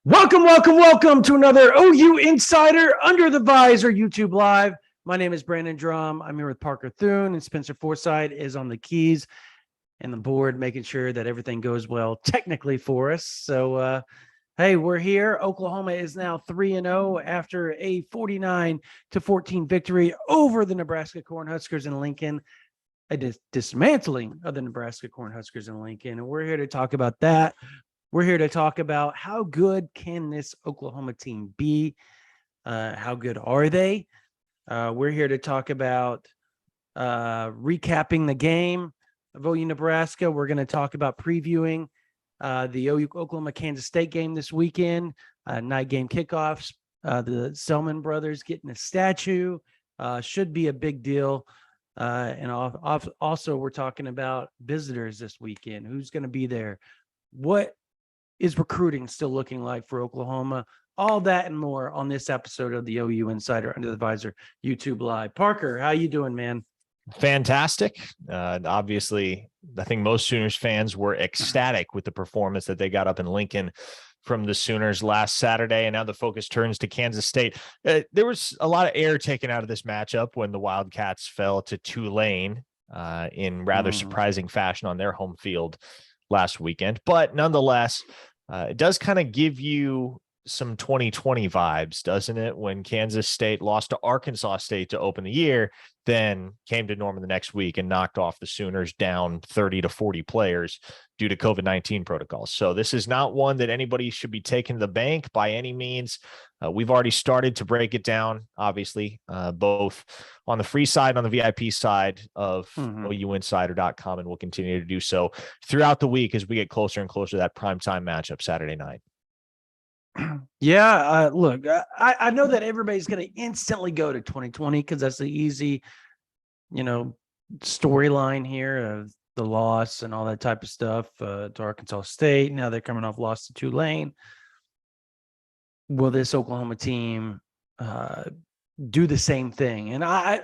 Welcome to another OU Insider Under the Visor YouTube Live. My name is Brandon Drumm. I'm here with Parker Thune, and Spencer Forsythe is on the keys and the board, making sure that everything goes well technically for us. So, hey, we're here. Oklahoma is now 3-0 after a 49-14 victory over the Nebraska Cornhuskers in Lincoln. A dismantling of the Nebraska Cornhuskers in Lincoln, and we're here to talk about that. We're here to talk about how good can this Oklahoma team be? How good are they? We're here to talk about recapping the game of OU Nebraska. We're going to talk about previewing the OU Oklahoma Kansas State game this weekend, night game kickoffs. The Selman brothers getting a statue should be a big deal. And also, we're talking about visitors this weekend. Who's going to be there? What is recruiting still looking like for Oklahoma? All that and more on this episode of the OU Insider Under the Visor YouTube Live. Parker, how you doing, man? Fantastic. Obviously, I think most Sooners fans were ecstatic with the performance that they got up in Lincoln from the Sooners last Saturday, and now the focus turns to Kansas State. There was a lot of air taken out of this matchup when the Wildcats fell to Tulane in rather surprising fashion on their home field last weekend. But nonetheless, it does kind of give you some 2020 vibes, doesn't it? When Kansas State lost to Arkansas State to open the year, then came to Norman the next week and knocked off the Sooners down 30 to 40 players due to COVID-19 protocols. So this is not one that anybody should be taking to the bank by any means. We've already started to break it down, obviously, both on the free side, on the VIP side of OUinsider.com, and we'll continue to do so throughout the week as we get closer and closer to that primetime matchup Saturday night. Yeah, look, I know that everybody's going to instantly go to 2020 because that's the easy, storyline here of the loss and all that type of stuff to Arkansas State. Now they're coming off loss to Tulane. Will this Oklahoma team do the same thing? And I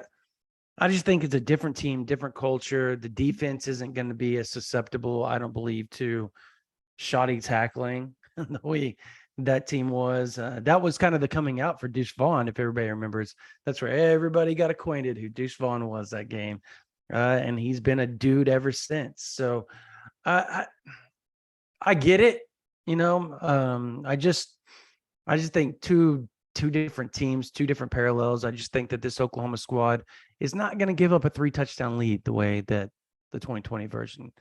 just think it's a different team, different culture. The defense isn't going to be as susceptible, I don't believe, to shoddy tackling the way that team was. That was kind of the coming out for Deuce Vaughn, if everybody remembers. That's where everybody got acquainted who Deuce Vaughn was that game. And he's been a dude ever since. So I get it. I just think two different teams, two different parallels. I just think that this Oklahoma squad is not going to give up a 3-touchdown lead the way that the 2020 version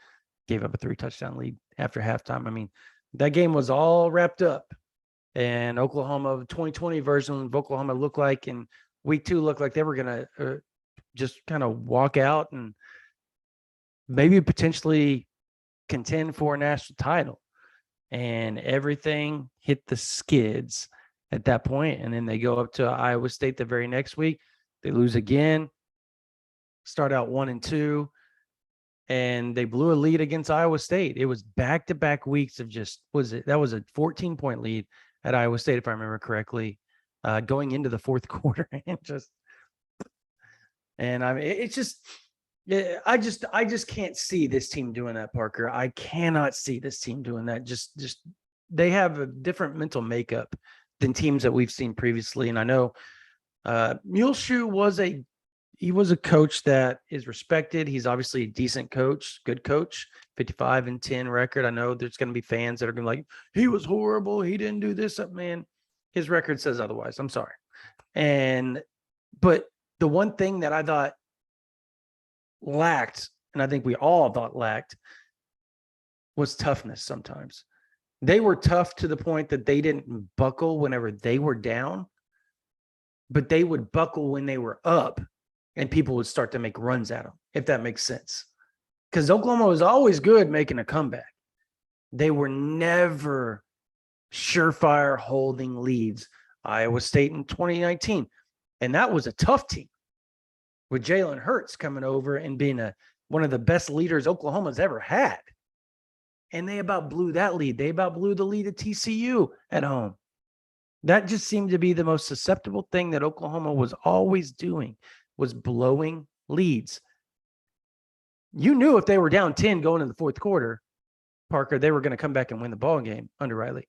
gave up a 3-touchdown lead after halftime. I mean, that game was all wrapped up. And Oklahoma, 2020 version of Oklahoma looked like in week 2 looked like they were going to just kind of walk out and maybe potentially contend for a national title. And everything hit the skids at that point. And then they go up to Iowa State the very next week. They lose again, start out 1-2. And they blew a lead against Iowa State. It was back-to-back weeks of that was a 14-point lead at Iowa State, if I remember correctly, going into the fourth quarter. I just can't see this team doing that, Parker. I cannot see this team doing that. Just they have a different mental makeup than teams that we've seen previously. And I know Muleshoe was a coach that is respected. He's obviously a decent coach, good coach, 55-10 record. I know there's going to be fans that are going to be like, he was horrible. He didn't do this up, man. His record says otherwise. I'm sorry. But the one thing that I thought lacked, and I think we all thought lacked, was toughness sometimes. They were tough to the point that they didn't buckle whenever they were down, but they would buckle when they were up. And people would start to make runs at them, if that makes sense. Because Oklahoma was always good making a comeback. They were never surefire holding leads. Iowa State in 2019. And that was a tough team with Jalen Hurts coming over and being one of the best leaders Oklahoma's ever had. And they about blew that lead. They about blew the lead at TCU at home. That just seemed to be the most susceptible thing that Oklahoma was always doing, was blowing leads. You knew if they were down 10 going in the fourth quarter, Parker, they were going to come back and win the ball game under Riley.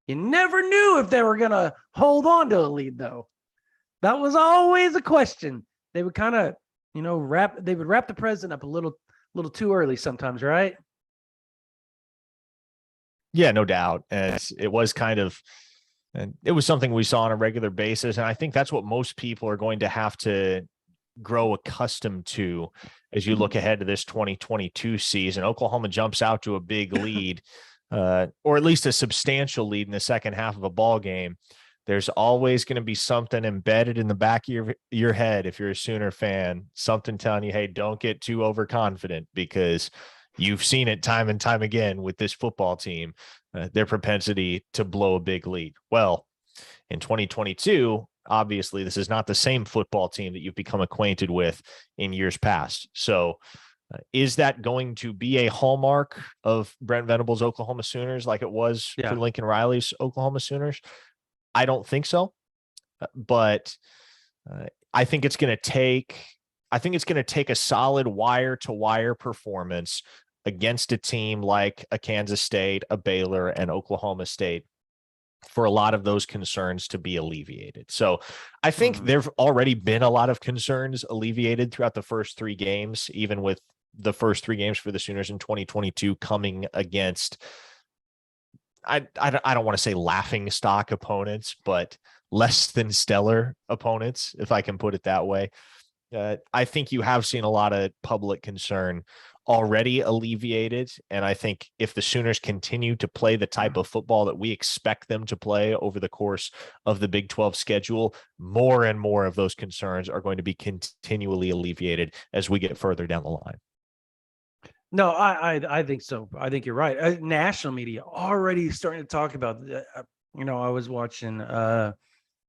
You never knew if they were going to hold on to a lead, though. That was always a question. They would kind of, wrap the president up a little too early sometimes, right? Yeah, no doubt. And it was and it was something we saw on a regular basis. And I think that's what most people are going to have to grow accustomed to as you look ahead to this 2022 season. Oklahoma jumps out to a big lead, or at least a substantial lead in the second half of a ball game. There's always going to be something embedded in the back of your head if you're a Sooner fan, something telling you, hey, don't get too overconfident, because you've seen it time and time again with this football team, their propensity to blow a big lead. Well, in 2022, obviously, this is not the same football team that you've become acquainted with in years past. So, is that going to be a hallmark of Brent Venables' Oklahoma Sooners like it was for Lincoln Riley's Oklahoma Sooners? I don't think so, but I think it's going to take a solid wire to wire performance against a team like a Kansas State, a Baylor, and Oklahoma State for a lot of those concerns to be alleviated. So I think there've already been a lot of concerns alleviated throughout the first 3 games, even with the first 3 games for the Sooners in 2022 coming against, I don't want to say laughing stock opponents, but less than stellar opponents, if I can put it that way. I think you have seen a lot of public concern already alleviated. And I think if the Sooners continue to play the type of football that we expect them to play over the course of the Big 12 schedule, more and more of those concerns are going to be continually alleviated as we get further down the line. No, I think so. I think you're right. National media already starting to talk about, I was watching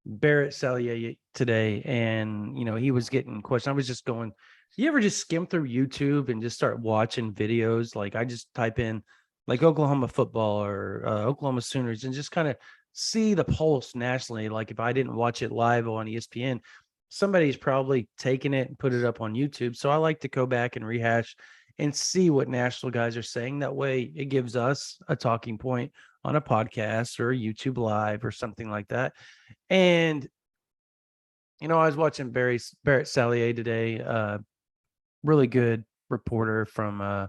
Barrett Sallier today, and he was getting questions. I was just going, you ever just skim through YouTube and just start watching videos? Like I just type in like Oklahoma football or Oklahoma Sooners and just kind of see the pulse nationally. Like if I didn't watch it live on ESPN, somebody's probably taken it and put it up on YouTube. So I like to go back and rehash and see what national guys are saying. That way it gives us a talking point on a podcast or a YouTube live or something like that. And, I was watching Barrett Sallier today, really good reporter from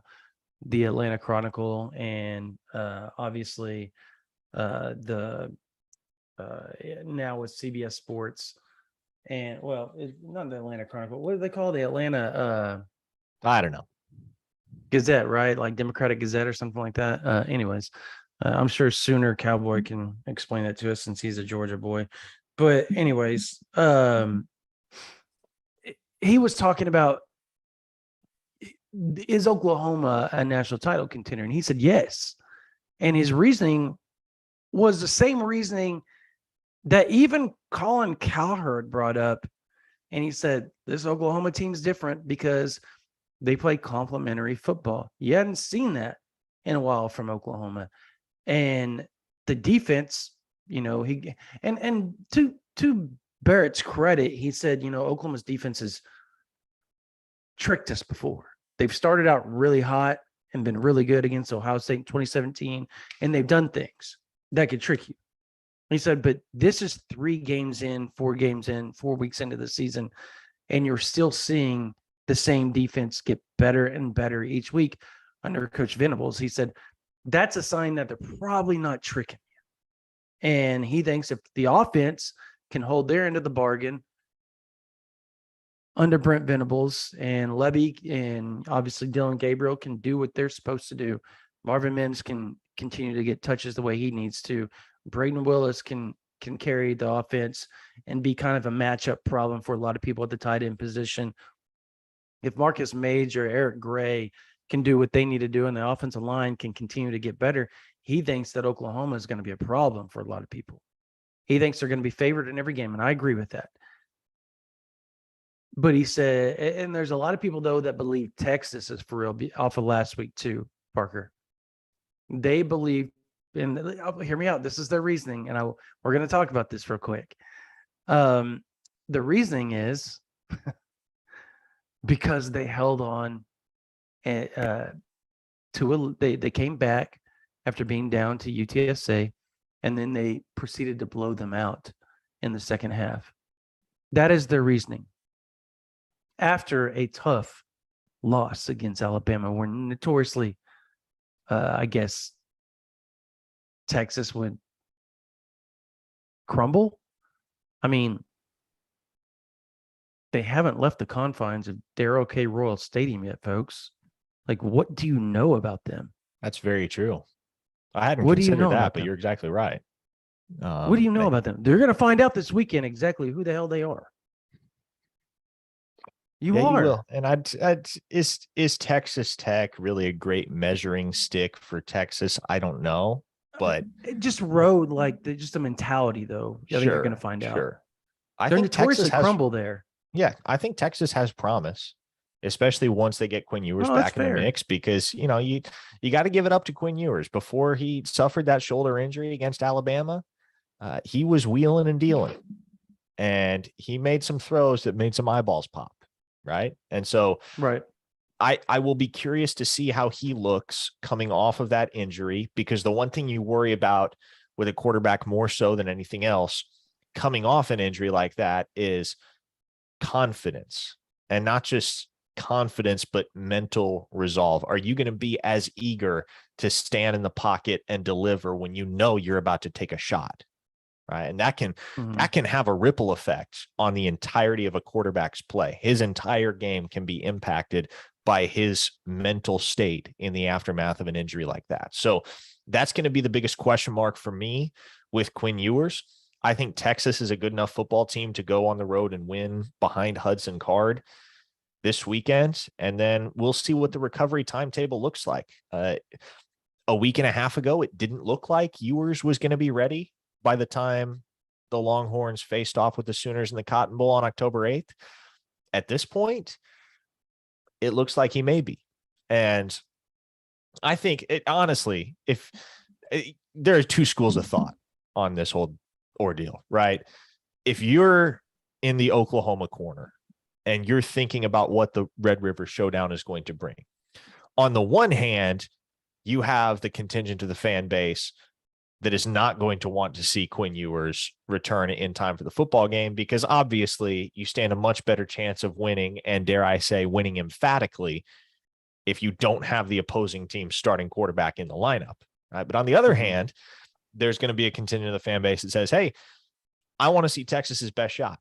the Atlanta Chronicle, and obviously the now with CBS Sports, and it's not the Atlanta Chronicle. What do they call the Atlanta? I don't know. Gazette, right? Like Democratic Gazette or something like that. Anyways, I'm sure Sooner Cowboy can explain that to us since he's a Georgia boy. But anyways, he was talking about, is Oklahoma a national title contender? And he said yes. And his reasoning was the same reasoning that even Colin Cowherd brought up. And he said, this Oklahoma team's different because they play complementary football. You hadn't seen that in a while from Oklahoma. And the defense, he and to Barrett's credit, he said, Oklahoma's defense has tricked us before. They've started out really hot and been really good against Ohio State in 2017, and they've done things that could trick you. He said, but this is 3 games in, 4 games in, 4 weeks into the season, and you're still seeing the same defense get better and better each week under Coach Venables. He said, that's a sign that they're probably not tricking you. And he thinks if the offense can hold their end of the bargain under Brent Venables, and Levy and obviously Dylan Gabriel can do what they're supposed to do, Marvin Mims can continue to get touches the way he needs to, Braden Willis can carry the offense and be kind of a matchup problem for a lot of people at the tight end position. If Marcus Mage or Eric Gray can do what they need to do and the offensive line can continue to get better, he thinks that Oklahoma is going to be a problem for a lot of people. He thinks they're going to be favored in every game, and I agree with that. But he said, and there's a lot of people, though, that believe Texas is for real off of last week too, Parker. They believe, and hear me out, this is their reasoning, and we're going to talk about this real quick. The reasoning is because they held on they came back after being down to UTSA. and then they proceeded to blow them out in the second half. That is their reasoning. After a tough loss against Alabama, where notoriously, I guess, Texas would crumble. I mean, they haven't left the confines of Darrell K. Royal Stadium yet, folks. Like, what do you know about them? That's very true. I hadn't What do you considered know that, about but them? you're exactly right. What do you know about them? They're going to find out this weekend exactly who the hell they are. You You are. will. And is Texas Tech really a great measuring stick for Texas? I don't know, but It just rode like just a mentality, though. I think you're going to find out. Sure. I They're think notoriously Texas has crumble there. Yeah, I think Texas has promise, especially once they get Quinn Ewers back in the mix, because you got to give it up to Quinn Ewers. Before he suffered that shoulder injury against Alabama, he was wheeling and dealing, and he made some throws that made some eyeballs pop, right? And so, right, I will be curious to see how he looks coming off of that injury, because the one thing you worry about with a quarterback more so than anything else coming off an injury like that is confidence, and not just confidence, but mental resolve. Are you going to be as eager to stand in the pocket and deliver when you know you're about to take a shot? Right. And that can have a ripple effect on the entirety of a quarterback's play. His entire game can be impacted by his mental state in the aftermath of an injury like that. So that's going to be the biggest question mark for me with Quinn Ewers. I think Texas is a good enough football team to go on the road and win behind Hudson Card this weekend. And then we'll see what the recovery timetable looks like. A week and a half ago, it didn't look like Ewers was going to be ready by the time the Longhorns faced off with the Sooners in the Cotton Bowl on October 8th. At this point, it looks like he may be. And I think honestly, there are two schools of thought on this whole ordeal, right? If you're in the Oklahoma corner and you're thinking about what the Red River Showdown is going to bring, on the one hand, you have the contingent of the fan base that is not going to want to see Quinn Ewers return in time for the football game, because obviously you stand a much better chance of winning, and dare I say winning emphatically, if you don't have the opposing team starting quarterback in the lineup, right? But on the other hand, there's going to be a contingent of the fan base that says, hey, I want to see Texas's best shot.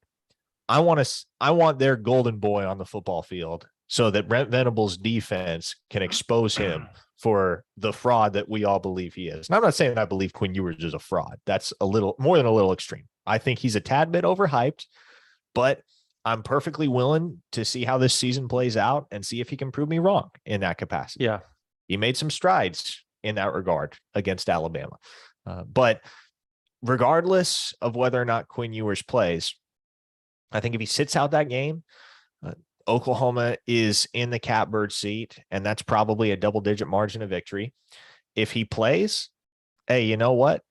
I want their golden boy on the football field so that Brent Venables' defense can expose him for the fraud that we all believe he is. And I'm not saying I believe Quinn Ewers is a fraud. That's a little more than a little extreme. I think he's a tad bit overhyped, but I'm perfectly willing to see how this season plays out and see if he can prove me wrong in that capacity. Yeah. He made some strides in that regard against Alabama. But regardless of whether or not Quinn Ewers plays, I think if he sits out that game, Oklahoma is in the catbird seat, and that's probably a double-digit margin of victory. If he plays, hey, you know what?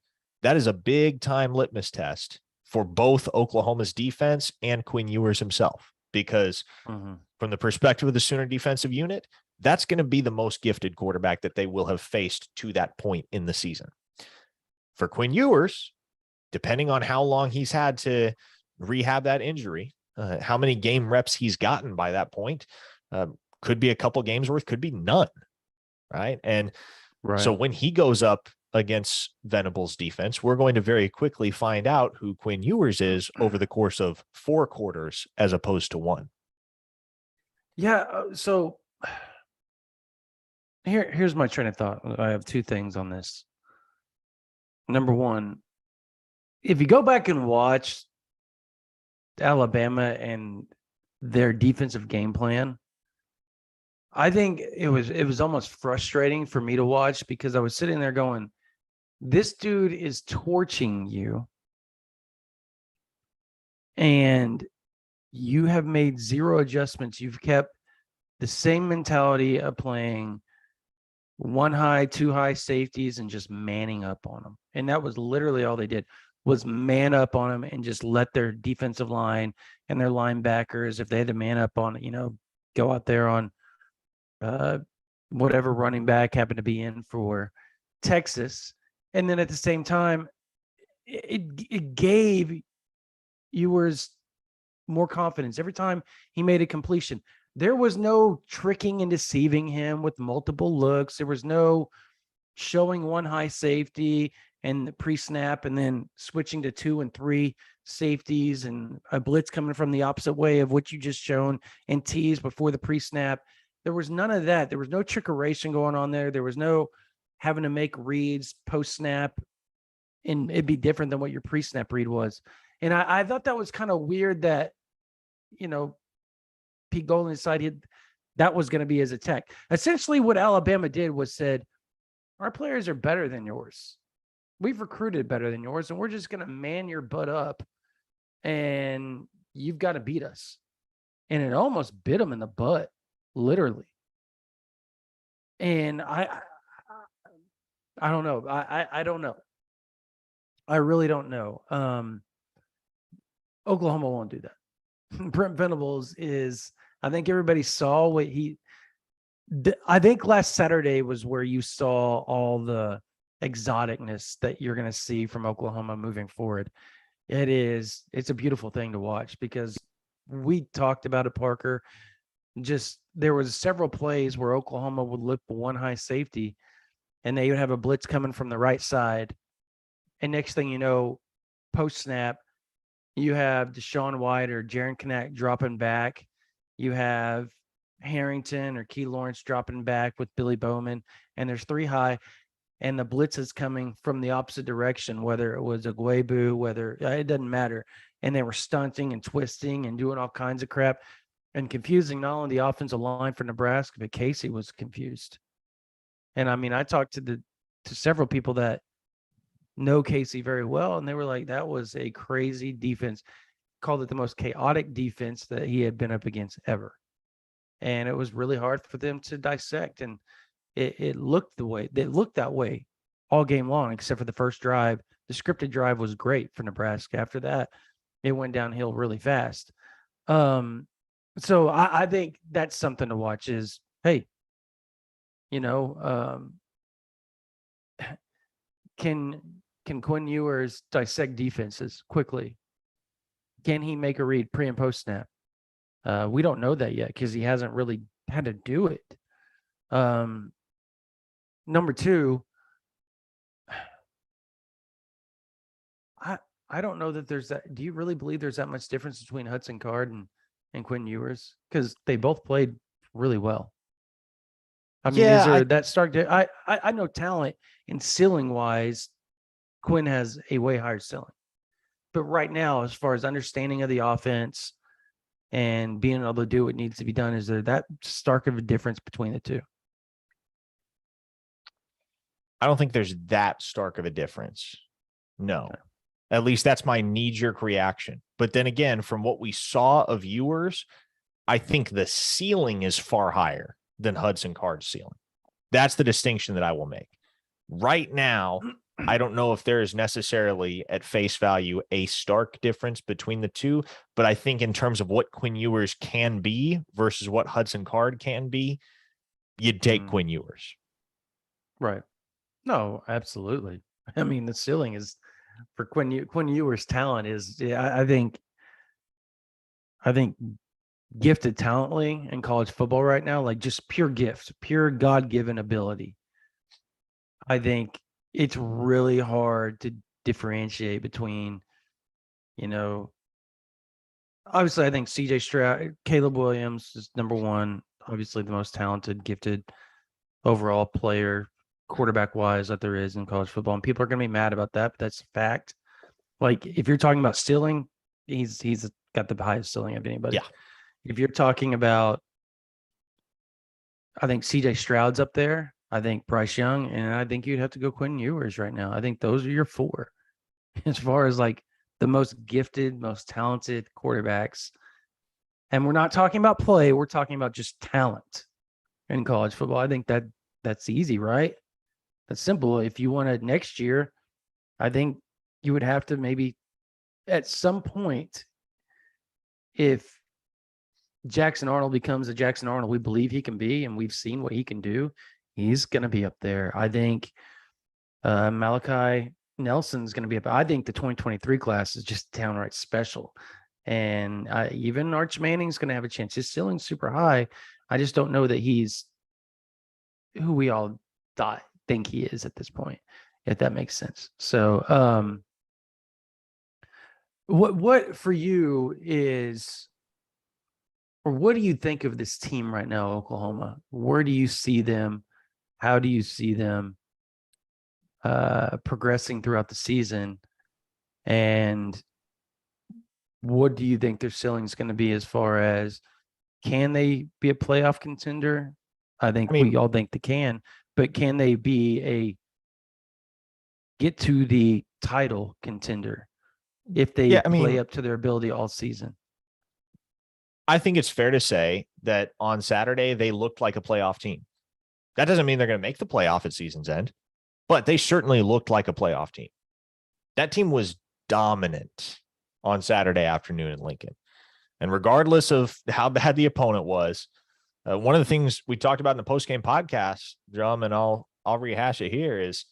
That is a big-time litmus test for both Oklahoma's defense and Quinn Ewers himself, because from the perspective of the Sooner defensive unit, that's going to be the most gifted quarterback that they will have faced to that point in the season. For Quinn Ewers, depending on how long he's had to rehab that injury, how many game reps he's gotten by that point, could be a couple games worth, could be none. Right. And so when he goes up against Venables' defense, we're going to very quickly find out who Quinn Ewers is over the course of 4 quarters as opposed to 1. Yeah. So here's my train of thought. I have 2 things on this. Number one, if you go back and watch Alabama and their defensive game plan, I think it was almost frustrating for me to watch, because I was sitting there going, this dude is torching you, and you have made 0 adjustments. You've kept the same mentality of playing 1 high, 2 high safeties and just manning up on them. And that was literally all they did, was man up on them and just let their defensive line and their linebackers, if they had to man up on, go out there on whatever running back happened to be in for Texas. And then at the same time, it gave Ewers more confidence every time he made a completion. There was no tricking and deceiving him with multiple looks. There was no showing one high safety and the pre-snap and then switching to 2 and 3 safeties and a blitz coming from the opposite way of what you just shown and tease before the pre-snap. There was none of that. There was no trickeration going on there. There was no having to make reads post-snap, and it'd be different than what your pre-snap read was. And I thought that was kind of weird that, Pete Golding decided that was going to be his attack. Essentially, what Alabama did was said, our players are better than yours. We've recruited better than yours, and we're just going to man your butt up, and you've got to beat us. And it almost bit him in the butt, literally. And I don't know. I don't know. I really don't know. Oklahoma won't do that. Brent Venables is, I think everybody saw what I think last Saturday was where you saw all the exoticness that you're going to see from Oklahoma moving forward. It's a beautiful thing to watch because we talked about it, Parker. Just there was several plays where Oklahoma would look for one high safety and they would have a blitz coming from the right side. And next thing you know, post snap, you have Deshaun White or Jaron Knack dropping back. You have Harrington or Key Lawrence dropping back with Billy Bowman. And there's 3 high. And the blitz is coming from the opposite direction, whether it was a Guebu, it doesn't matter. And they were stunting and twisting and doing all kinds of crap and confusing not only the offensive line for Nebraska, but Casey was confused. And I mean, I talked to several people that know Casey very well, and they were like, that was a crazy defense. Called it the most chaotic defense that he had been up against ever. And it was really hard for them to dissect. And it looked that way all game long, except for the first drive. The scripted drive was great for Nebraska. After that, it went downhill really fast. So I think that's something to watch is, hey, can Quinn Ewers dissect defenses quickly? Can he make a read pre and post snap? We don't know that yet because he hasn't really had to do it. Number 2, I don't know that there's that. Do you really believe there's that much difference between Hudson Card and Quinn Ewers? Because they both played really well. I mean, is there that stark? I know talent and ceiling wise, Quinn has a way higher ceiling. But right now, as far as understanding of the offense and being able to do what needs to be done, is there that stark of a difference between the two? I don't think there's that stark of a difference. No. Okay. At least that's my knee-jerk reaction. But then again, from what we saw of Ewers, I think the ceiling is far higher than Hudson Card's ceiling. That's the distinction that I will make. Right now, I don't know if there is necessarily at face value a stark difference between the two, but I think in terms of what Quinn Ewers can be versus what Hudson Card can be, you'd take Quinn Ewers. Right. No, absolutely. I mean, the ceiling is for Quinn Ewers' talent is, I think gifted talently in college football right now, like just pure gift, pure God-given ability. I think it's really hard to differentiate between, obviously I think CJ Stroud, Caleb Williams is number 1, obviously the most talented, gifted overall player, quarterback wise, that there is in college football. And people are going to be mad about that, but that's a fact. Like if you're talking about ceiling, he's got the highest ceiling of anybody. Yeah. If you're talking about, I think CJ Stroud's up there. I think Bryce Young, and I think you'd have to go Quinn Ewers right now. I think those are your 4 as far as like the most gifted, most talented quarterbacks. And we're not talking about play. We're talking about just talent in college football. I think that's easy, right? That's simple. If you want to next year, I think you would have to maybe at some point, if Jackson Arnold becomes the Jackson Arnold we believe he can be, and we've seen what he can do, he's going to be up there. I think Malachi Nelson's going to be up. I think the 2023 class is just downright special. And even Arch Manning's going to have a chance. His ceiling's super high. I just don't know that he's who we all think he is at this point, if that makes sense. So, what for you is, or what do you think of this team right now, Oklahoma? Where do you see them? How do you see them progressing throughout the season? And what do you think their ceiling is going to be as far as, can they be a playoff contender? I think we all think they can, but can they get to the title contender if they play up to their ability all season? I think it's fair to say that on Saturday, they looked like a playoff team. That doesn't mean they're going to make the playoff at season's end, but they certainly looked like a playoff team. That team was dominant on Saturday afternoon in Lincoln. And regardless of how bad the opponent was, one of the things we talked about in the postgame podcast, Drumm, and I'll rehash it here, is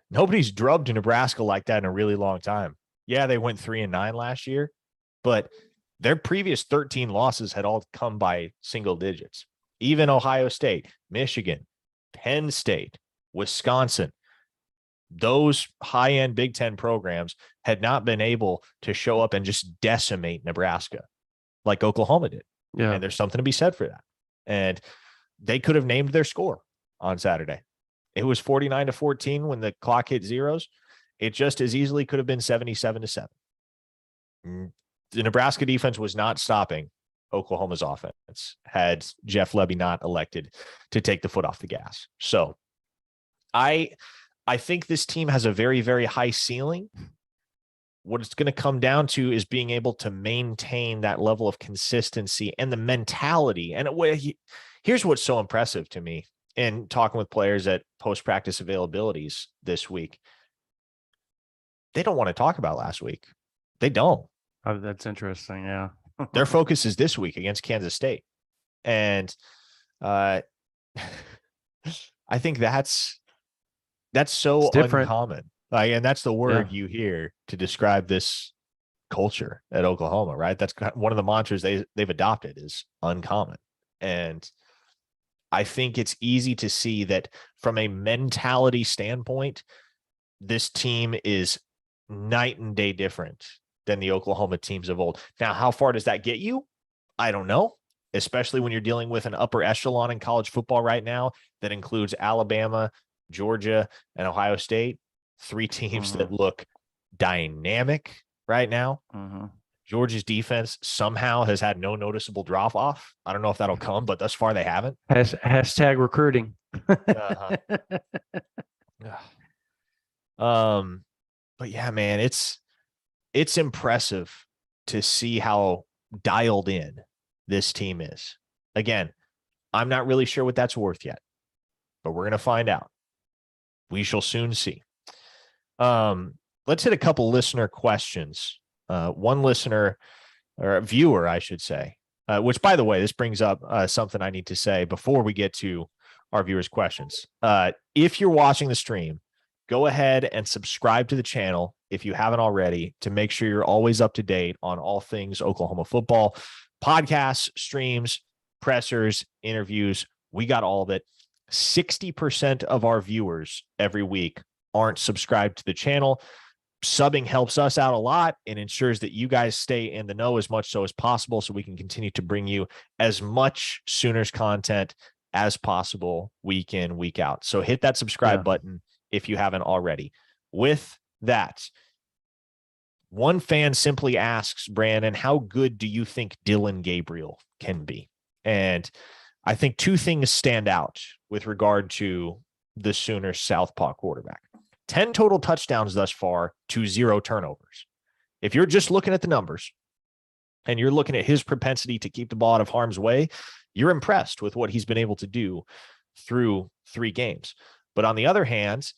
nobody's drubbed Nebraska like that in a really long time. Yeah, they went 3-9 last year, but their previous 13 losses had all come by single digits. Even Ohio State, Michigan, Penn State, Wisconsin, those high-end Big Ten programs had not been able to show up and just decimate Nebraska like Oklahoma did. Yeah. And there's something to be said for that. And they could have named their score on Saturday. It was 49-14 when the clock hit zeros. It just as easily could have been 77-7. The Nebraska defense was not stopping Oklahoma's offense had Jeff Lebby not elected to take the foot off the gas. So I think this team has a very, very high ceiling. What it's going to come down to is being able to maintain that level of consistency and the mentality. And here's what's so impressive to me in talking with players at post-practice availabilities this week. They don't want to talk about last week. They don't. Oh, that's interesting. Yeah. Their focus is this week against Kansas State. And I think that's so uncommon. And that's the word you hear to describe this culture at Oklahoma, right? That's one of the mantras they've adopted is uncommon. And I think it's easy to see that from a mentality standpoint, this team is night and day different than the Oklahoma teams of old. Now, how far does that get you? I don't know, especially when you're dealing with an upper echelon in college football right now that includes Alabama, Georgia, and Ohio State, three teams that look dynamic right now. Georgia's defense somehow has had no noticeable drop off. I don't know if that'll come, but thus far they haven't. Hashtag recruiting. But yeah, man, it's impressive to see how dialed in this team is. Again, I'm not really sure what that's worth yet, but we're going to find out. We shall soon see. Let's hit a couple listener questions. One listener, or a viewer, I should say, which, by the way, this brings up something I need to say before we get to our viewers' questions. If you're watching the stream, go ahead and subscribe to the channel if you haven't already to make sure you're always up to date on all things Oklahoma football, podcasts, streams, pressers, interviews. We got all of it. 60% of our viewers every week aren't subscribed to the channel. Subbing helps us out a lot and ensures that you guys stay in the know as much so as possible so we can continue to bring you as much Sooners content as possible week in, week out. So hit that subscribe button if you haven't already. With that, one fan simply asks, Brandon, how good do you think Dillon Gabriel can be? And I think two things stand out with regard to the Sooners southpaw quarterback. 10 total touchdowns thus far to 0 turnovers. If you're just looking at the numbers and you're looking at his propensity to keep the ball out of harm's way, you're impressed with what he's been able to do through 3 games. But on the other hand,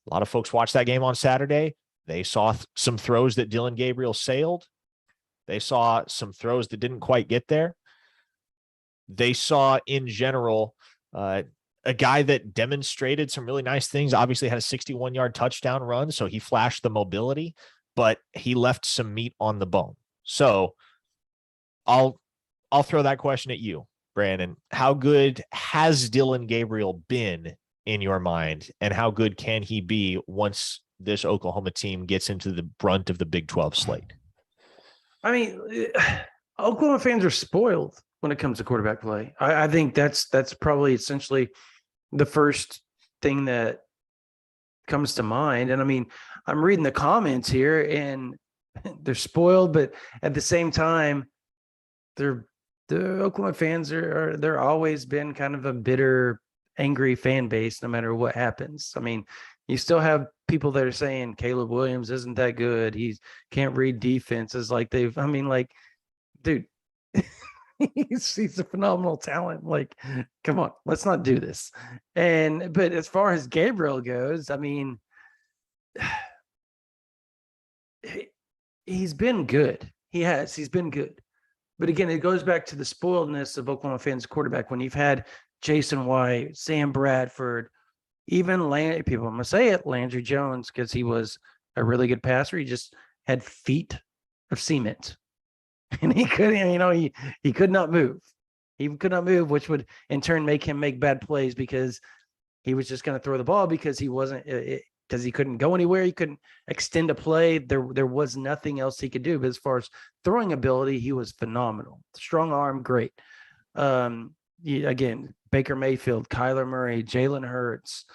a lot of folks watched that game on Saturday. They saw some throws that Dillon Gabriel sailed. They saw some throws that didn't quite get there. They saw, in general, a guy that demonstrated some really nice things. Obviously had a 61-yard touchdown run, so he flashed the mobility, but he left some meat on the bone. So I'll throw that question at you, Brandon. How good has Dillon Gabriel been in your mind, and how good can he be once this Oklahoma team gets into the brunt of the Big 12 slate? I mean, Oklahoma fans are spoiled when it comes to quarterback play. I think that's probably essentially the first thing that comes to mind. And I mean, I'm reading the comments here, and they're spoiled, but at the same time, the Oklahoma fans they're always been kind of a bitter, angry fan base, no matter what happens. I mean, you still have people that are saying Caleb Williams isn't that good. He can't read defenses like dude, he's a phenomenal talent. Like, come on, let's not do this. But as far as Gabriel goes, I mean, he's been good. He's been good. But again, it goes back to the spoiledness of Oklahoma fans quarterback. When you've had Jason White, Sam Bradford, even people, I'm going to say it, Landry Jones, because he was a really good passer. He just had feet of cement. And he couldn't, he could not move. He could not move, which would in turn make him make bad plays because he was just going to throw the ball because he wasn't, because he couldn't go anywhere. He couldn't extend a play. There was nothing else he could do. But as far as throwing ability, he was phenomenal. Strong arm, great. Again, Baker Mayfield, Kyler Murray, Jalen Hurts,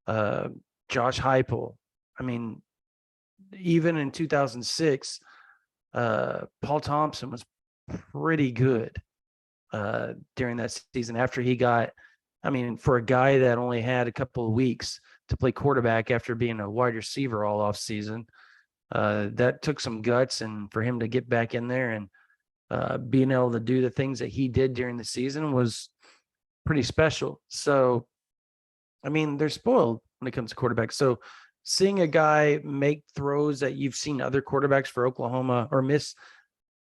Josh Heupel. I mean, even in 2006, Paul Thompson was pretty good during that season after he got, I mean, for a guy that only had a couple of weeks to play quarterback after being a wide receiver all off season, that took some guts, and for him to get back in there and being able to do the things that he did during the season was pretty special. So, I mean, they're spoiled when it comes to quarterbacks. So seeing a guy make throws that you've seen other quarterbacks for Oklahoma, or miss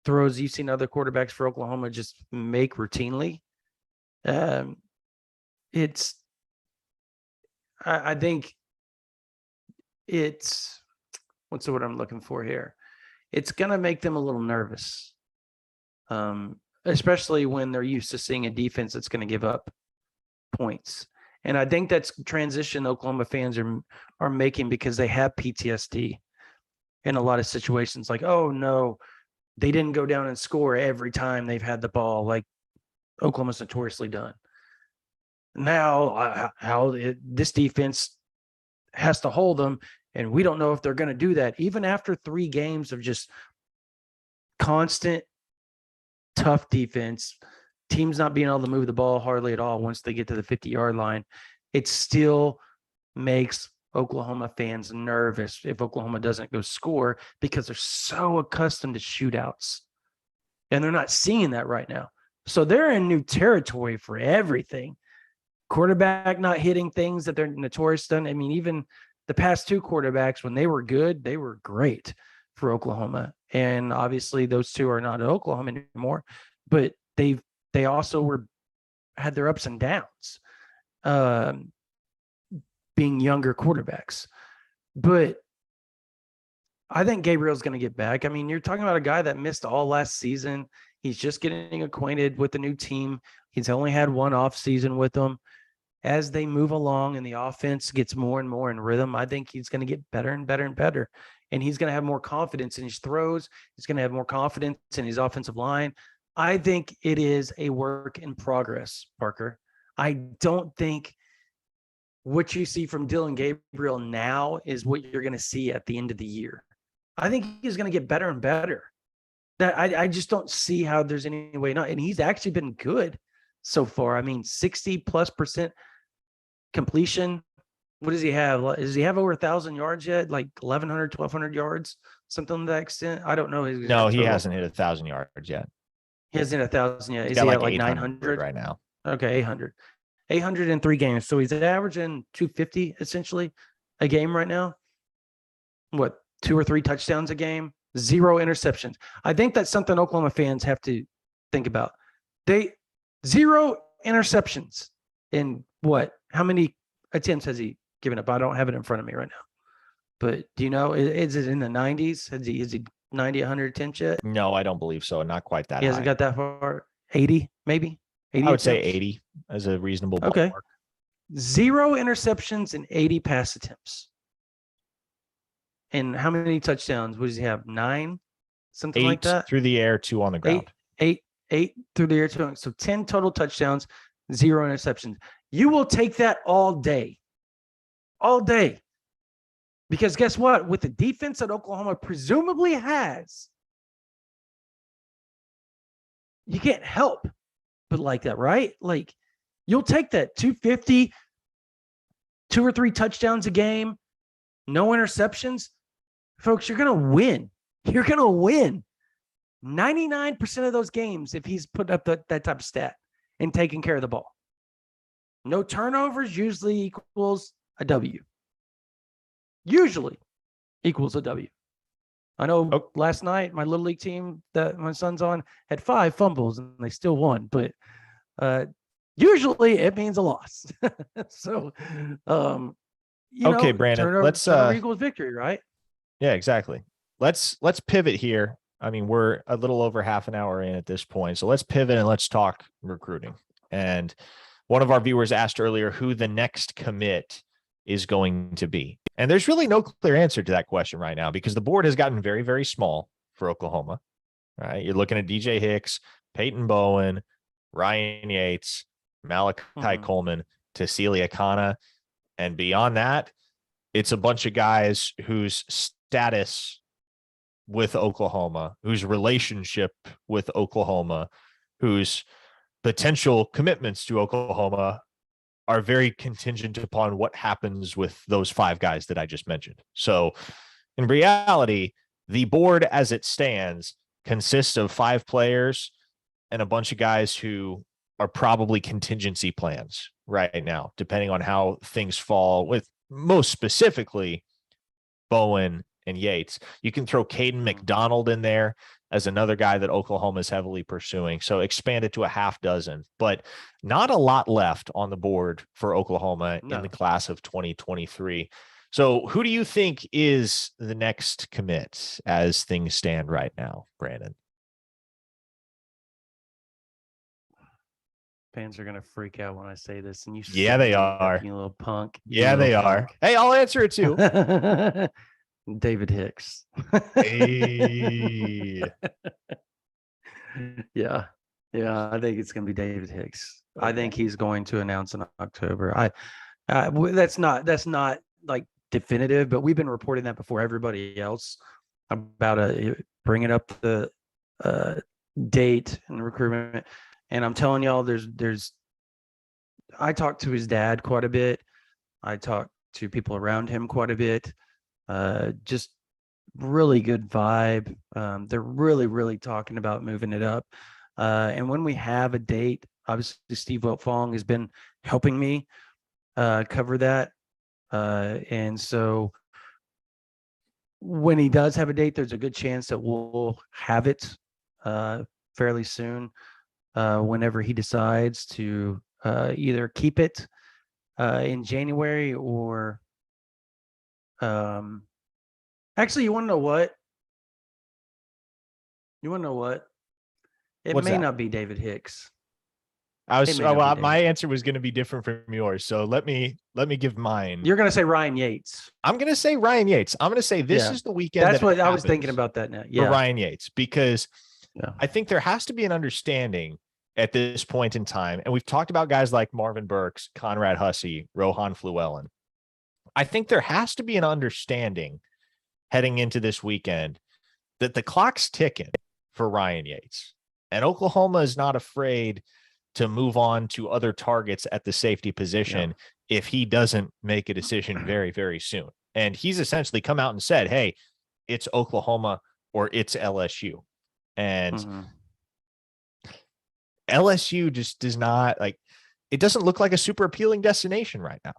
throws you've seen other quarterbacks for Oklahoma just make routinely, I think it's, what's the word I'm looking for here? It's going to make them a little nervous, especially when they're used to seeing a defense that's going to give up points. And I think that's transition Oklahoma fans are making because they have PTSD in a lot of situations. Like, oh no, they didn't go down and score every time they've had the ball, like Oklahoma's notoriously done. Now, this defense has to hold them, and we don't know if they're going to do that. Even after 3 games of just constant, tough defense, teams not being able to move the ball hardly at all once they get to the 50-yard line, it still makes Oklahoma fans nervous if Oklahoma doesn't go score because they're so accustomed to shootouts. And they're not seeing that right now. So they're in new territory for everything. Quarterback not hitting things that they're notorious done. I mean, even the past 2 quarterbacks, when they were good, they were great for Oklahoma. And obviously those 2 are not at Oklahoma anymore, but they also had their ups and downs, being younger quarterbacks. But I think Gabriel's going to get back. I mean, you're talking about a guy that missed all last season. He's just getting acquainted with the new team. He's only had 1 off season with them. As they move along and the offense gets more and more in rhythm, I think he's going to get better and better and better. And he's going to have more confidence in his throws. He's going to have more confidence in his offensive line. I think it is a work in progress, Parker. I don't think what you see from Dillon Gabriel now is what you're going to see at the end of the year. I think he's going to get better and better. That I just don't see how there's any way not. And he's actually been good so far. I mean, 60+% completion. What does he have? Does he have over 1,000 yards yet? Like 1,100, 1,200 yards, something to that extent? I don't know. No, he hasn't hit 1,000 yards yet. He hasn't hit 1,000 yet. He's Is got he like at like 800 900 right now? Okay, 800. 800 in 3 games. So he's averaging 250 essentially a game right now. What, 2 or 3 touchdowns a game? 0 interceptions. I think that's something Oklahoma fans have to think about. 0 interceptions in what, How many attempts has he given up? I don't have it in front of me right now. But do you know, is it in the 90s? Is he 90, 100 attempts yet? No, I don't believe so. Not quite that He hasn't high. got that far. 80, maybe I 80 would say attempts. 80 as a reasonable Okay. ballpark. 0 interceptions and 80 pass attempts. And how many touchdowns? What does he have? 9? Something like 8 that? through the air, 2 on the ground. Eight through the air. So 10 total touchdowns, 0 interceptions. You will take that all day. All day. Because guess what? With the defense that Oklahoma presumably has, you can't help but like that, right? Like, you'll take that 250, 2 or 3 touchdowns a game, no interceptions. Folks, you're going to win. You're going to win 99% of those games if he's put up that type of stat and taking care of the ball. No turnovers usually equals a W. Usually equals a W. I know last night my little league team that my son's on had 5 fumbles and they still won, but usually it means a loss. So, Okay, Brandon, turnover equals victory, right? Yeah, exactly. Let's pivot here. I mean, we're a little over half an hour in at this point. So let's pivot and let's talk recruiting. And one of our viewers asked earlier who the next commit is going to be. And there's really no clear answer to that question right now because the board has gotten very, very small for Oklahoma. Right? You're looking at DJ Hicks, Peyton Bowen, Ryan Yates, Malachi Coleman, Tassili Akana. And beyond that, it's a bunch of guys whose status with Oklahoma, whose relationship with Oklahoma, whose potential commitments to Oklahoma are very contingent upon what happens with those 5 guys that I just mentioned. So in reality, the board as it stands consists of 5 players and a bunch of guys who are probably contingency plans right now, depending on how things fall, with most specifically Bowen and Yates. You can throw Caden McDonald in there as another guy that Oklahoma is heavily pursuing. So expand it to a half dozen, but not a lot left on the board for Oklahoma in the class of 2023. So who do you think is the next commit as things stand right now, Brandon? Fans are going to freak out when I say this. And you, yeah, they are. You little punk. Yeah, they are. Hey, I'll answer it too. David Hicks. Hey. Yeah. I think it's going to be David Hicks. Okay. I think he's going to announce in October. That's not like definitive, but we've been reporting that before everybody else about bringing up the date and recruitment. And I'm telling y'all, I talked to his dad quite a bit. I talked to people around him quite a bit. Just really good vibe. They're really, really talking about moving it up. And when we have a date, obviously Steve Wiltfong has been helping me cover that. And so when he does have a date, there's a good chance that we'll have it fairly soon. Whenever he decides to either keep it in January or actually, you want to know what? It What's may that? not be David Hicks. My answer was going to be different from yours. So let me give mine. You're going to say Ryan Yates. I'm going to say Ryan Yates. I'm going to say this is the weekend. That's what I was thinking about that now. Yeah. For Ryan Yates, because I think there has to be an understanding at this point in time. And we've talked about guys like Marvin Burks, Conrad Hussey, Rohan Fluellen. I think there has to be an understanding heading into this weekend that the clock's ticking for Ryan Yates, and Oklahoma is not afraid to move on to other targets at the safety position if he doesn't make a decision very, very soon. And he's essentially come out and said, hey, it's Oklahoma or it's LSU. And LSU just does not it doesn't look like a super appealing destination right now.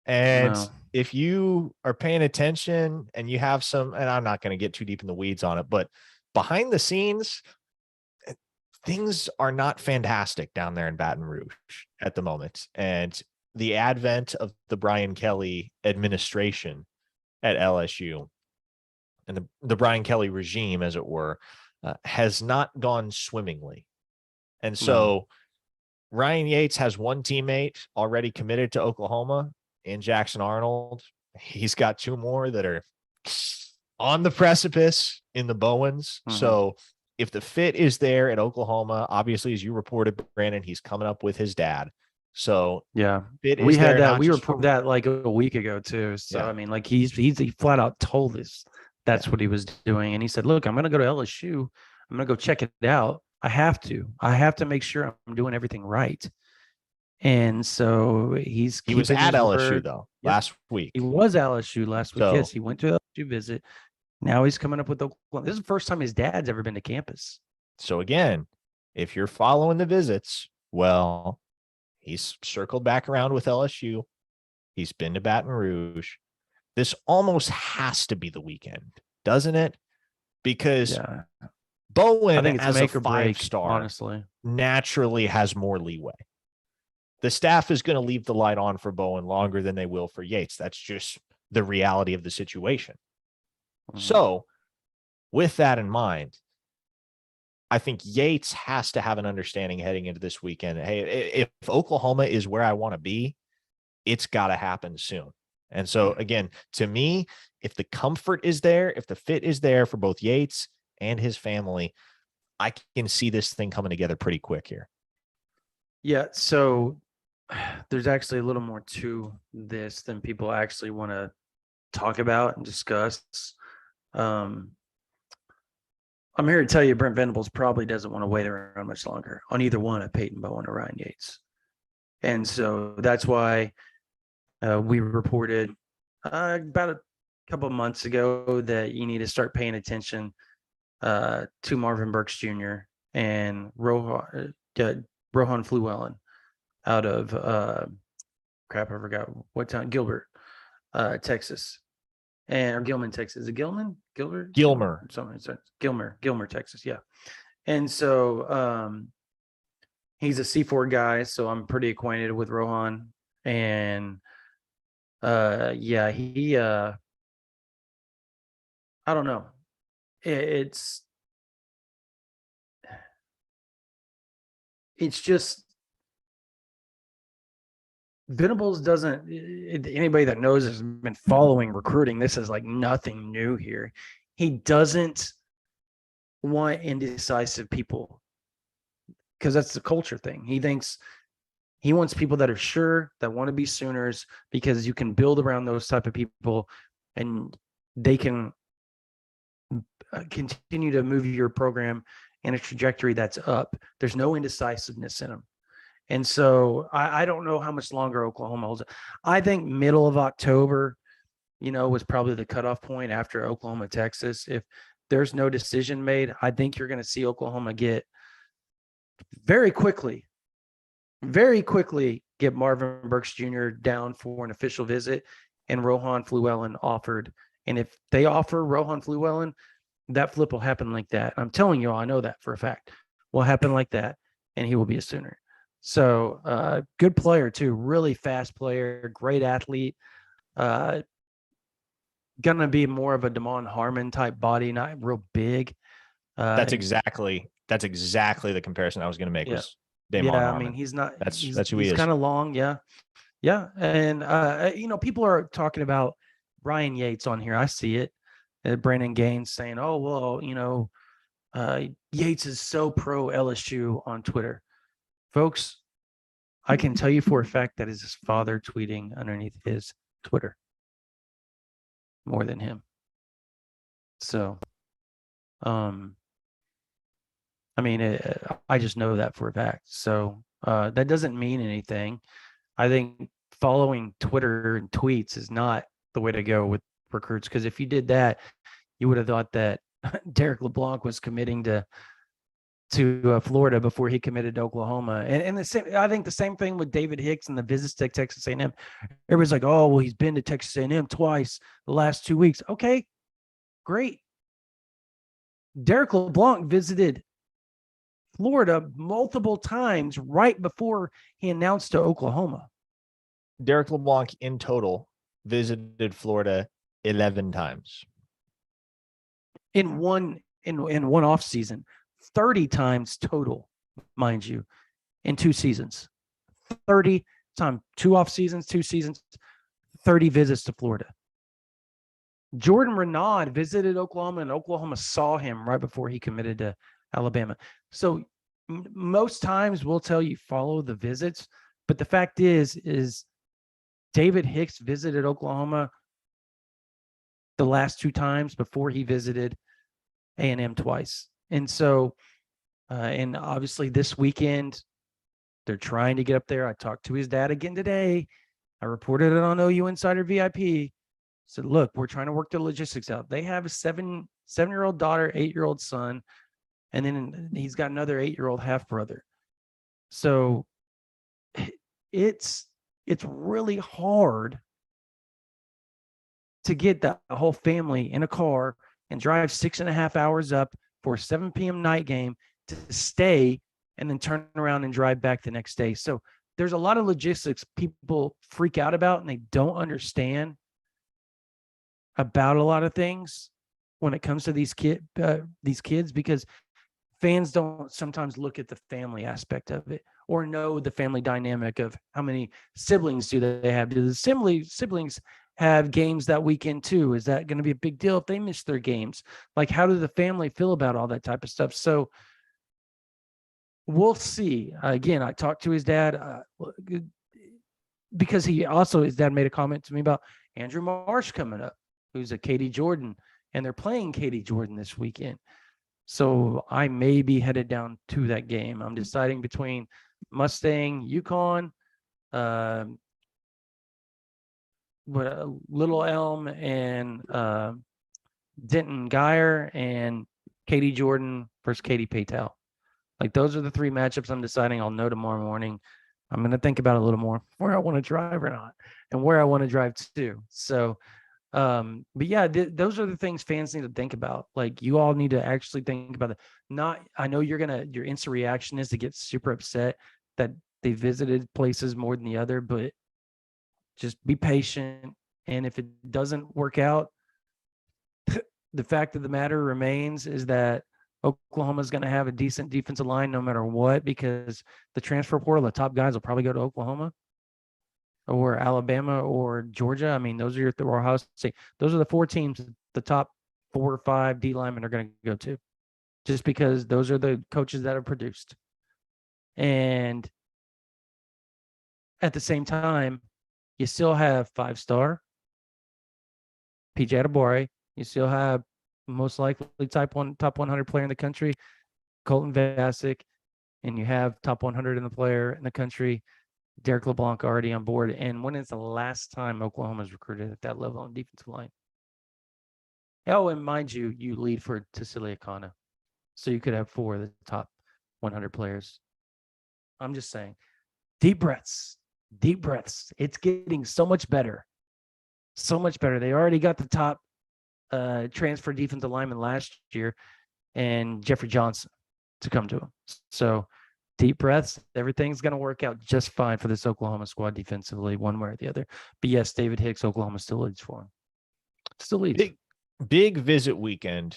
And if you are paying attention and you have some, and I'm not going to get too deep in the weeds on it, but behind the scenes, things are not fantastic down there in Baton Rouge at the moment. And the advent of the Brian Kelly administration at LSU and the Brian Kelly regime, as it were, has not gone swimmingly. And so Ryan Yates has one teammate already committed to Oklahoma in Jackson Arnold. He's got two more that are on the precipice in the Bowens. So if the fit is there at Oklahoma, obviously, as you reported, Brandon, he's coming up with his dad. So yeah, fit we is had there, that. not We just reported for that like a week ago too. So Yeah. I mean, like he flat out told us that's what he was doing, and he said, "Look, I'm going to go to LSU. I'm going to go check it out. I have to make sure I'm doing everything right." And so he's He was keeping at his LSU word. though Yep. last He week. was LSU last week. Yes, So he went to LSU visit. Now he's coming up with Oklahoma. This is the first time his dad's ever been to campus. so again, if you're following the visits, well, he's circled back around with LSU. He's been to Baton Rouge. This almost has to be the weekend, doesn't it? Because Yeah, I Bowen, think it's as a make or break. 5-star, Honestly, naturally has more leeway. The staff is going to leave the light on for Bowen longer than they will for Yates. That's just the reality of the situation. So, with that in mind, I think Yates has to have an understanding heading into this weekend. Hey, if Oklahoma is where I want to be, it's got to happen soon. And so, again, to me, if the comfort is there, if the fit is there for both Yates and his family, I can see this thing coming together pretty quick here. Yeah. So there's actually a little more to this than people actually want to talk about and discuss. Um, I'm here to tell you, Brent Venables probably doesn't want to wait around much longer on either one of Peyton Bowen or Ryan Yates. And so that's why we reported about a couple of months ago that you need to start paying attention to Marvin Burks Jr. and Rohan Fluellen out of crap, I forgot what town, Gilbert, Texas. Or Gilman, Texas. Is it Gilman? Gilmer. Gilmer, Texas. Yeah. And so he's a C4 guy, so I'm pretty acquainted with Rohan. And yeah, he I don't know. It's just Venables doesn't, anybody that knows has been following recruiting. This is like nothing new here. He doesn't want indecisive people because that's the culture thing. He wants people that are sure, that want to be Sooners, because you can build around those type of people and they can continue to move your program in a trajectory that's up. There's no indecisiveness in them. And so I don't know how much longer Oklahoma holds it. I think middle of October, was probably the cutoff point after Oklahoma, Texas. If there's no decision made, I think you're going to see Oklahoma get very quickly get Marvin Burks Jr. down for an official visit and Rohan Fluellen offered. And if they offer Rohan Fluellen, that flip will happen like that. I'm telling you, I know that for a fact. Will happen like that, and he will be a Sooner. So good player too, really fast player, great athlete. Gonna be more of a Damon Harmon type body, not real big. That's exactly the comparison I was going to make. Yeah. Was Damon Yeah, Harmon. I mean, he's not. That's who he He's is. kind of long. Yeah, yeah, and people are talking about Ryan Yates on here. I see it. Brandon Gaines saying, "Oh well, Yates is so pro LSU on Twitter." Folks, I can tell you for a fact that is his father tweeting underneath his Twitter more than him. So, I mean, I just know that for a fact. So that doesn't mean anything. I think following Twitter and tweets is not the way to go with recruits, because if you did that, you would have thought that Derek LeBlanc was committing to Florida before he committed to Oklahoma. And the same, I think the same thing with David Hicks and the visits to Texas A&M. Everybody's like, oh, well, he's been to Texas A&M twice the last 2 weeks. Okay, great. Derek LeBlanc visited Florida multiple times right before he announced to Oklahoma. Derek LeBlanc in total visited Florida 11 times. In one off season, 30 times total, mind you, in 2 seasons. 30 times, 2 off seasons, 2 seasons, 30 visits to Florida. Jordan Renaud visited Oklahoma, and Oklahoma saw him right before he committed to Alabama. So most times we'll tell you follow the visits, but the fact is David Hicks visited Oklahoma the last 2 times before he visited A&M twice. And so, and obviously this weekend, they're trying to get up there. I talked to his dad again today. I reported it on OU Insider VIP. Said, look, we're trying to work the logistics out. They have a 7-year-old daughter, 8-year-old son, and then he's got another 8-year-old half brother. So it's really hard to get the whole family in a car and drive 6.5 hours up for a 7 p.m. night game to stay and then turn around and drive back the next day. So there's a lot of logistics people freak out about and they don't understand about a lot of things when it comes to these kids, because fans don't sometimes look at the family aspect of it or know the family dynamic of how many siblings do they have. Do the siblings have games that weekend too? Is that going to be a big deal if they miss their games? Like, how does the family feel about all that type of stuff? So we'll see. Again, I talked to his dad because his dad made a comment to me about Andrew Marsh coming up, who's a Katie Jordan, and they're playing Katie Jordan this weekend. So I may be headed down to that game. I'm deciding between Mustang, UConn, Little Elm, and Denton Geyer, and Katie Jordan versus Katie Paytel. Like, those are the 3 matchups I'm deciding. I'll know tomorrow morning. I'm going to think about it a little more, where I want to drive or not, and where I want to drive to. So, but yeah, those are the things fans need to think about. Like, you all need to actually think about it. I know your instant reaction is to get super upset that they visited places more than the other, but just be patient. And if it doesn't work out, the fact of the matter remains is that Oklahoma is going to have a decent defensive line no matter what, because the transfer portal, the top guys will probably go to Oklahoma or Alabama or Georgia. I mean, those are or Ohio State. Those are the 4 teams the top 4 or 5 D linemen are going to go to, just because those are the coaches that are produced. And at the same time, you still have 5-star PJ Adebawore. You still have most likely top 100 player in the country, Colton Vasek, and you have top 100 in the player in the country, Derek LeBlanc, already on board. And when is the last time Oklahoma's recruited at that level on defensive line? Oh, and mind you, you lead for Tassili Akana. So you could have 4 of the top 100 players. I'm just saying, deep breaths. It's getting so much better. So much better. They already got the top transfer defensive lineman last year, and Jeffrey Johnson to come to him. So deep breaths. Everything's going to work out just fine for this Oklahoma squad defensively, one way or the other. But yes, David Hicks, Oklahoma still leads for him. Still leads. Big visit weekend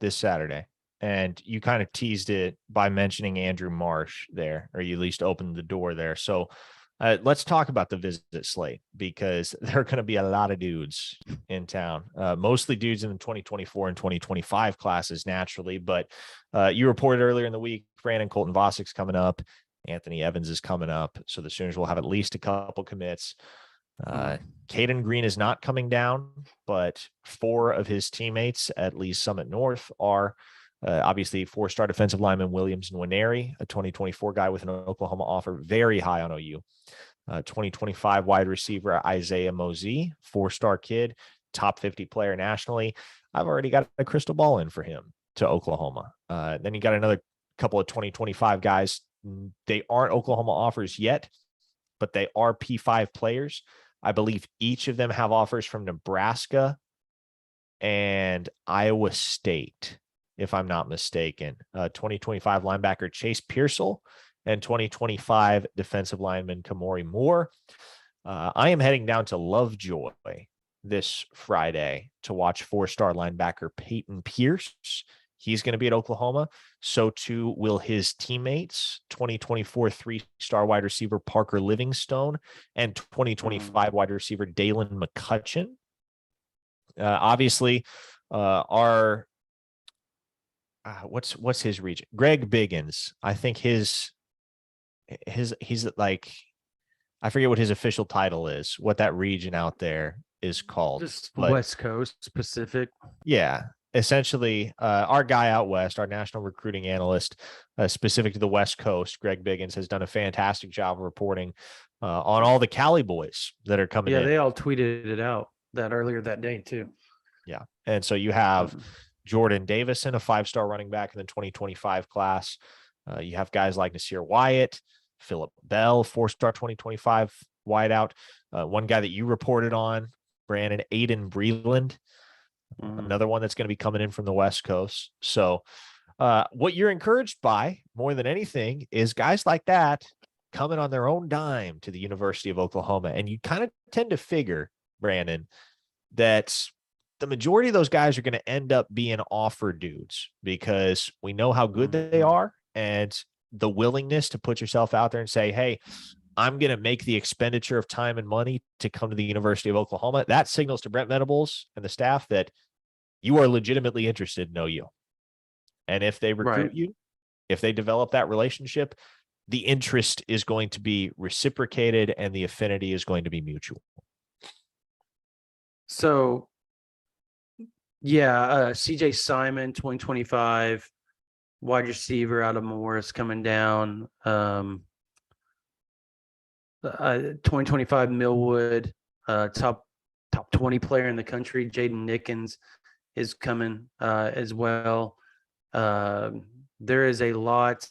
this Saturday. And you kind of teased it by mentioning Andrew Marsh there, or you at least opened the door there. So let's talk about the visit slate, because there are going to be a lot of dudes in town, mostly dudes in the 2024 and 2025 classes naturally. But you reported earlier in the week, Brandon Colton Vasek's coming up. Anthony Evans is coming up. So the Sooners will have at least a couple commits. Caden Green is not coming down, but 4 of his teammates at Lee's Summit North are obviously 4-star defensive lineman Williams Nwaneri, a 2024 guy with an Oklahoma offer, very high on OU. 2025 wide receiver Isaiah Mosey, 4-star kid, top 50 player nationally. I've already got a crystal ball in for him to Oklahoma. Then you got another couple of 2025 guys. They aren't Oklahoma offers yet, but they are P5 players. I believe each of them have offers from Nebraska and Iowa State, if I'm not mistaken. 2025 linebacker Chase Pearsall and 2025 defensive lineman Kamori Moore. I am heading down to Lovejoy this Friday to watch 4-star linebacker Peyton Pierce. He's going to be at Oklahoma. So too will his teammates, 2024 3-star wide receiver Parker Livingstone and 2025 wide receiver Dalen McCutcheon. Obviously, our what's his region? Greg Biggins. I think he's like, I forget what his official title is, what that region out there is called. Just but West Coast Pacific. yeah, essentially, our guy out west, our national recruiting analyst, specific to the West Coast, Greg Biggins, has done a fantastic job of reporting on all the Cali boys that are coming in. Yeah, they all tweeted it out that earlier that day too. Yeah, and so you have Jordan Davison, a 5-star running back in the 2025 class. You have guys like Nasir Wyatt, Phillip Bell, 4-star 2025 wideout. One guy that you reported on, Brandon Aiden Breland, another one that's going to be coming in from the West Coast. So what you're encouraged by more than anything is guys like that coming on their own dime to the University of Oklahoma. And you kind of tend to figure, Brandon, that the majority of those guys are going to end up being offer dudes because we know how good they are and the willingness to put yourself out there and say, hey, I'm going to make the expenditure of time and money to come to the University of Oklahoma. That signals to Brent Venables and the staff that you are legitimately interested in OU. And if they recruit you, if they develop that relationship, the interest is going to be reciprocated and the affinity is going to be mutual. So, yeah, CJ Simon, 2025 wide receiver out of Morris coming down. 2025 Millwood, top 20 player in the country. Jaden Nickens is coming as well. There is a lot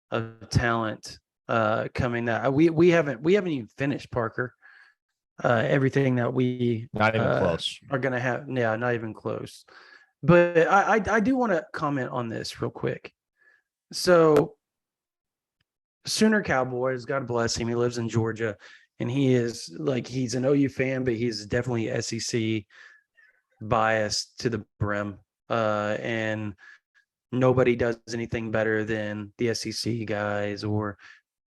of talent coming that we haven't even finished, Parker. Everything that we not even close are going to have. Yeah, not even close. But I do want to comment on this real quick. So Sooner Cowboys, God bless him. He lives in Georgia and he is like, he's an OU fan, but he's definitely SEC biased to the brim. And nobody does anything better than the SEC guys or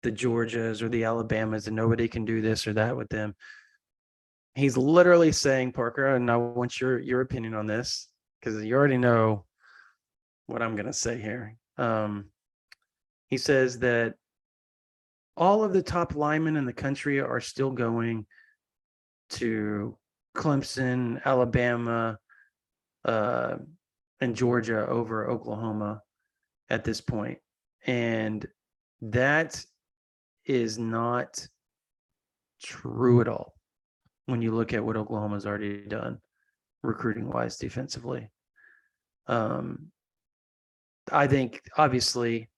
the Georgias or the Alabamas, and nobody can do this or that with them. He's literally saying, Parker, and I want your opinion on this because you already know what I'm going to say here. He says that all of the top linemen in the country are still going to Clemson, Alabama, and Georgia over Oklahoma at this point. And that is not true at all when you look at what Oklahoma's already done recruiting-wise defensively. I think, obviously,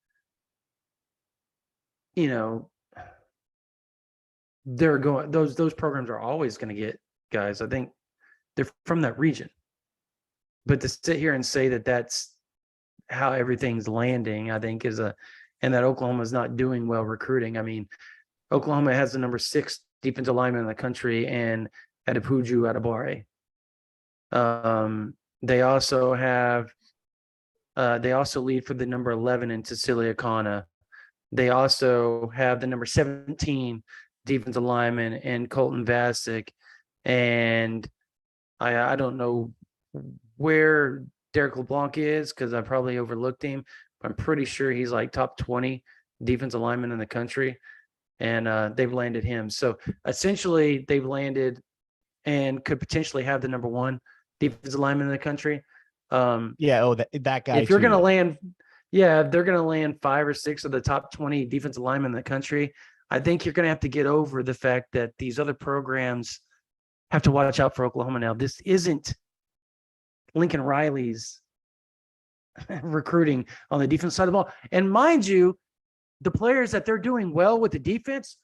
they're going, those programs are always going to get guys. I think they're from that region. But to sit here and say that that's how everything's landing, I think and that Oklahoma's not doing well recruiting. I mean, Oklahoma has the number 6 defensive lineman in the country and Adepuju Adebare. They also have, they also lead for the number 11 in Cecilia Kana. They also have the number 17 defensive lineman in Colton Vasic. And I don't know where Derek LeBlanc is because I probably overlooked him. But I'm pretty sure he's like top 20 defensive lineman in the country. And they've landed him. So essentially they've landed and could potentially have the number 1 defensive lineman in the country. That guy. If you're going to land, if they're going to land 5 or 6 of the top 20 defensive linemen in the country, I think you're going to have to get over the fact that these other programs have to watch out for Oklahoma now. This isn't Lincoln Riley's recruiting on the defense side of the ball. And mind you, the players that they're doing well with the defense,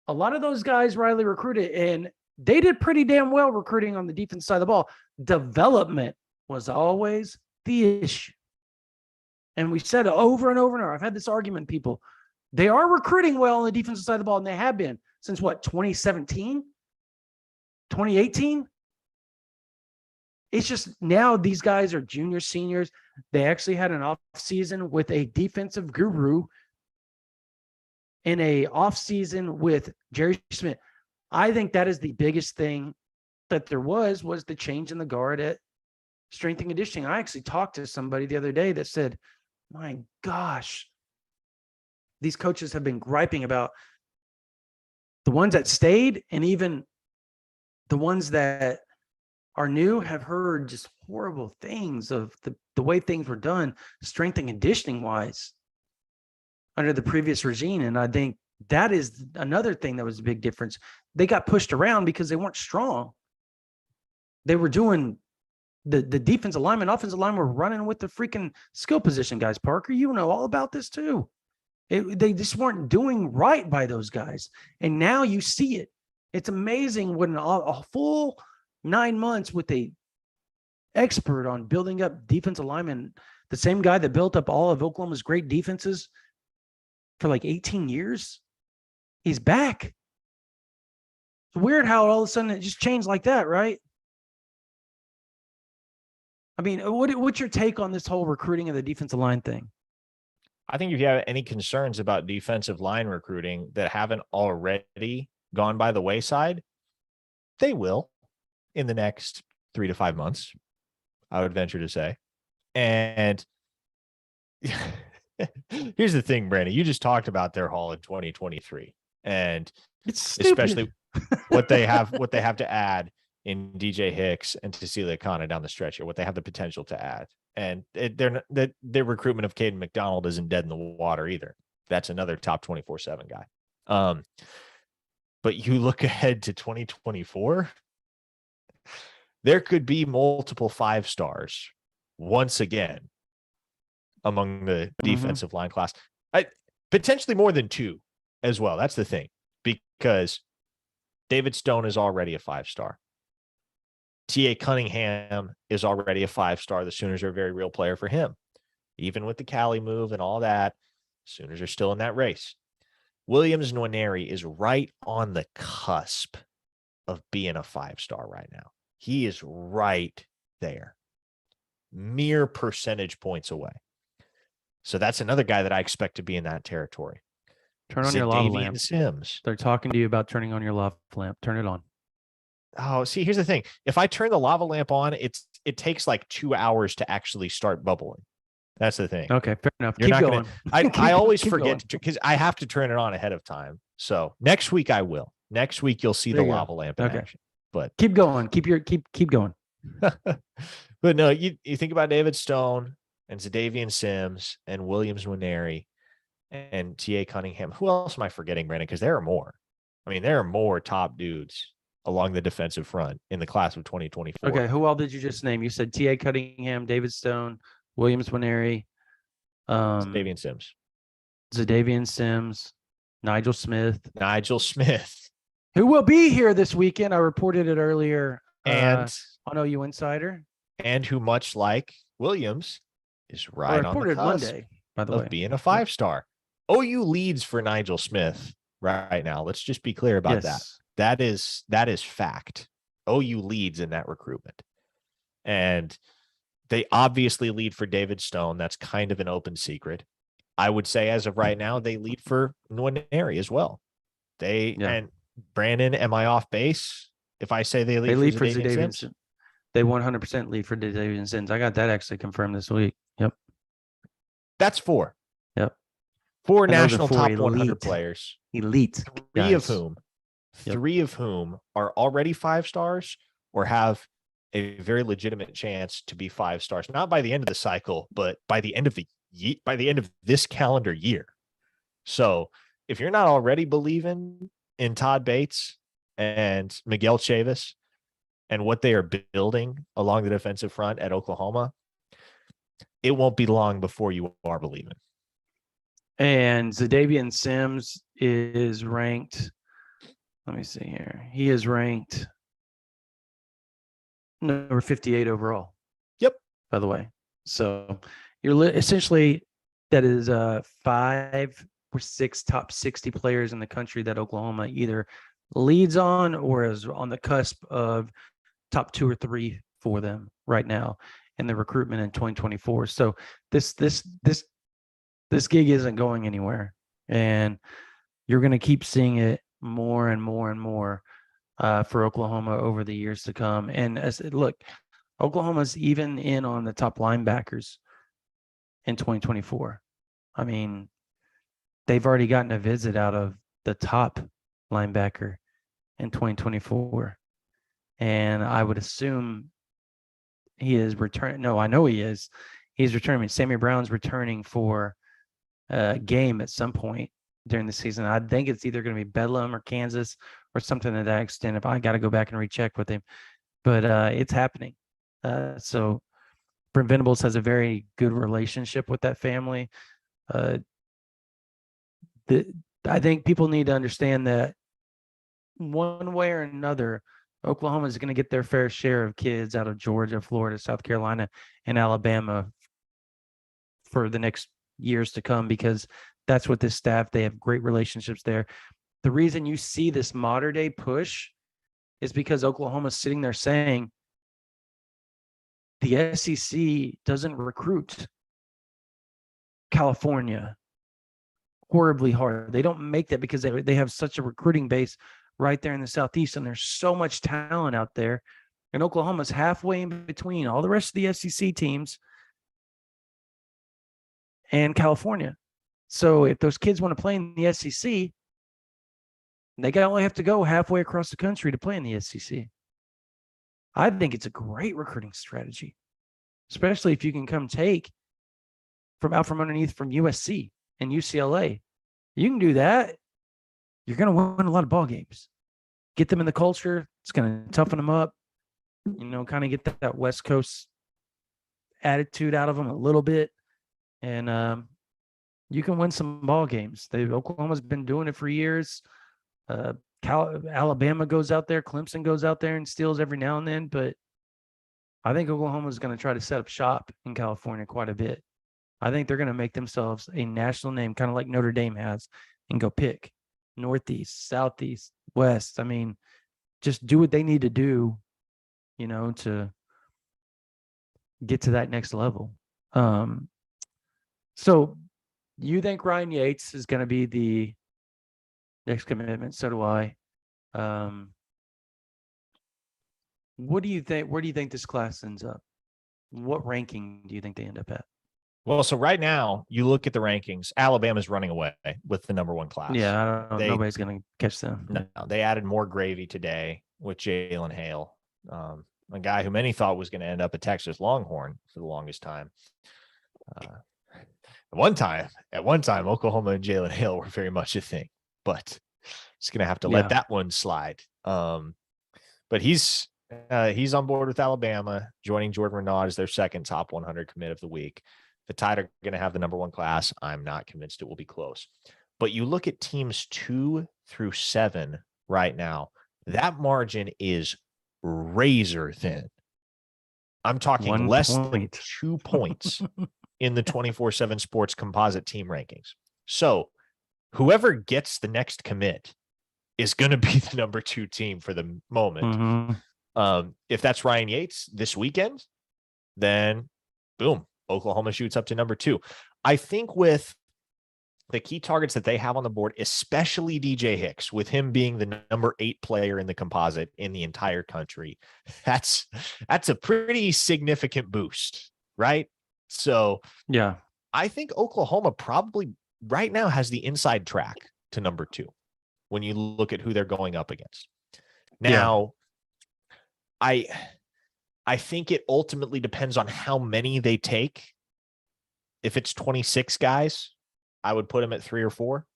a lot of those guys Riley recruited, and they did pretty damn well recruiting on the defense side of the ball. Development was always the issue. And we said it over and over and over. I've had this argument, people. They are recruiting well on the defensive side of the ball, and they have been. since what, 2017, 2018? It's just now these guys are junior seniors. They actually had an off season with a defensive guru and a off season with Jerry Smith. I think that is the biggest thing that there was the change in the guard at strength and conditioning. I actually talked to somebody the other day that said, my gosh, these coaches have been griping about the ones that stayed, and even the ones that are new have heard just horrible things of the way things were done, strength and conditioning wise, under the previous regime. And I think that is another thing that was a big difference. They got pushed around because they weren't strong. They were doing the defensive lineman, offensive lineman were running with the freaking skill position guys. Parker, you know all about this too. They just weren't doing right by those guys. And now you see it. It's amazing when a full 9 months with a expert on building up defensive linemen, the same guy that built up all of Oklahoma's great defenses for like 18 years, he's back. It's weird how all of a sudden it just changed like that, right? I mean, what's your take on this whole recruiting of the defensive line thing? I think if you have any concerns about defensive line recruiting that haven't already gone by the wayside, they will in the next 3 to 5 months, I would venture to say. And here's the thing, Brandon, you just talked about their haul in 2023, and it's especially what they have to add in DJ Hicks and Cecilia Kana down the stretch here, what they have the potential to add. And their recruitment of Caden McDonald isn't dead in the water either. That's another top 24/7 guy. But you look ahead to 2024, there could be multiple 5 stars once again among the defensive line class. Potentially more than 2 as well. That's the thing, because David Stone is already a 5-star. T.A. Cunningham is already a 5-star. The Sooners are a very real player for him. Even with the Cali move and all that, Sooners are still in that race. Williams Nwaneri is right on the cusp of being a 5-star right now. He is right there, mere percentage points away. So that's another guy that I expect to be in that territory. Turn on your lava lamp. Sims. They're talking to you about turning on your lava lamp. Turn it on. Oh, see, here's the thing. If I turn the lava lamp on, it takes like 2 hours to actually start bubbling. That's the thing. Okay, fair enough. You're keep not going. I always forget because I have to turn it on ahead of time. So next week I will. Next week you'll see the lava lamp in action. But keep going. Keep going. But no, you think about David Stone and Zadavian Sims and Williams Nwaneri and T.A. Cunningham. Who else am I forgetting, Brandon? Because there are more. I mean, there are more top dudes along the defensive front in the class of 2024. Okay, who all did you just name? You said T.A. Cunningham, David Stone, Williams Nwaneri, Zadavian Sims, Nigel Smith, who will be here this weekend. I reported it earlier and on OU Insider, and who, much like Williams, is right on the cusp Monday, by the way, of being a 5-star. OU leads for Nigel Smith right now. Let's just be clear about that. That is fact. OU leads in that recruitment. And they obviously lead for David Stone. That's kind of an open secret. I would say as of right now, they lead for Nwaneri as well. And Brandon, am I off base if I say they lead for Zadavian Sims? They 100% lead for Zadavian Sims. I got that actually confirmed this week. Yep. That's 4. Yep. 4 national top 100 players. Elite. Three of whom are already 5-stars or have a very legitimate chance to be 5-stars, not by the end of the cycle, but by the end of this calendar year. So if you're not already believing in Todd Bates and Miguel Chavis and what they are building along the defensive front at Oklahoma, it won't be long before you are believing. And Zadavian Sims is ranked. Let me see here. He is ranked number 58 overall. Yep. By the way. So you're essentially, that is 5 six top 60 players in the country that Oklahoma either leads on or is on the cusp of top 2 or 3 for them right now in the recruitment in 2024. So this gig isn't going anywhere, and you're going to keep seeing it more and more and more for Oklahoma over the years to come. And look, Oklahoma's even in on the top linebackers in 2024. I mean, they've already gotten a visit out of the top linebacker in 2024. And I would assume he is returning. No, I know he is. He's returning. Sammy Brown's returning for a game at some point during the season. I think it's either going to be Bedlam or Kansas or something to that extent. If I got to go back and recheck with him, but it's happening. So Brent Venables has a very good relationship with that family. I think people need to understand that one way or another, Oklahoma is going to get their fair share of kids out of Georgia, Florida, South Carolina, and Alabama for the next years to come, because that's what this staff, they have great relationships there. The reason you see this modern day push is because Oklahoma's sitting there saying the SEC doesn't recruit California horribly hard. They don't make that because they have such a recruiting base right there in the Southeast, and there's so much talent out there. And Oklahoma's halfway in between all the rest of the SEC teams and California. So if those kids want to play in the SEC, they only have to go halfway across the country to play in the SEC. I think it's a great recruiting strategy, especially if you can come take from out from underneath from USC and UCLA. You can do that. You're going to win a lot of ball games. Get them in the culture. It's going to toughen them up. Kind of get that West Coast attitude out of them a little bit, and you can win some ball games. Oklahoma's been doing it for years. Alabama goes out there, Clemson goes out there and steals every now and then, but I think Oklahoma is going to try to set up shop in California quite a bit. I think they're going to make themselves a national name, kind of like Notre Dame has, and go pick Northeast, Southeast, West. I mean, just do what they need to do, to get to that next level. So you think Ryan Yates is going to be the next commitment? So do I. What do you think? Where do you think this class ends up? What ranking do you think they end up at? Well, so right now, you look at the rankings, Alabama's running away with the number one class. Yeah, I don't know. Nobody's going to catch them. No, they added more gravy today with Jalen Hale, a guy who many thought was going to end up a Texas Longhorn for the longest time. At one time, Oklahoma and Jalen Hale were very much a thing, but it's going to have to let that one slide. But he's on board with Alabama, joining Jordan Renaud as their second top 100 commit of the week. The Tide are going to have the number one class. I'm not convinced it will be close. But you look at teams 2 through 7 right now, that margin is razor thin. I'm talking less than 2 points in the 24/7 Sports composite team rankings. So whoever gets the next commit is going to be the number 2 team for the moment. Mm-hmm. If that's Ryan Yates this weekend, then boom, Oklahoma shoots up to number 2. I think with the key targets that they have on the board, especially DJ Hicks, with him being the number 8 player in the composite in the entire country, that's a pretty significant boost, right? So yeah, I think Oklahoma probably right now has the inside track to number 2 when you look at who they're going up against. Now, I think it ultimately depends on how many they take. If it's 26 guys, I would put them at 3 or 4.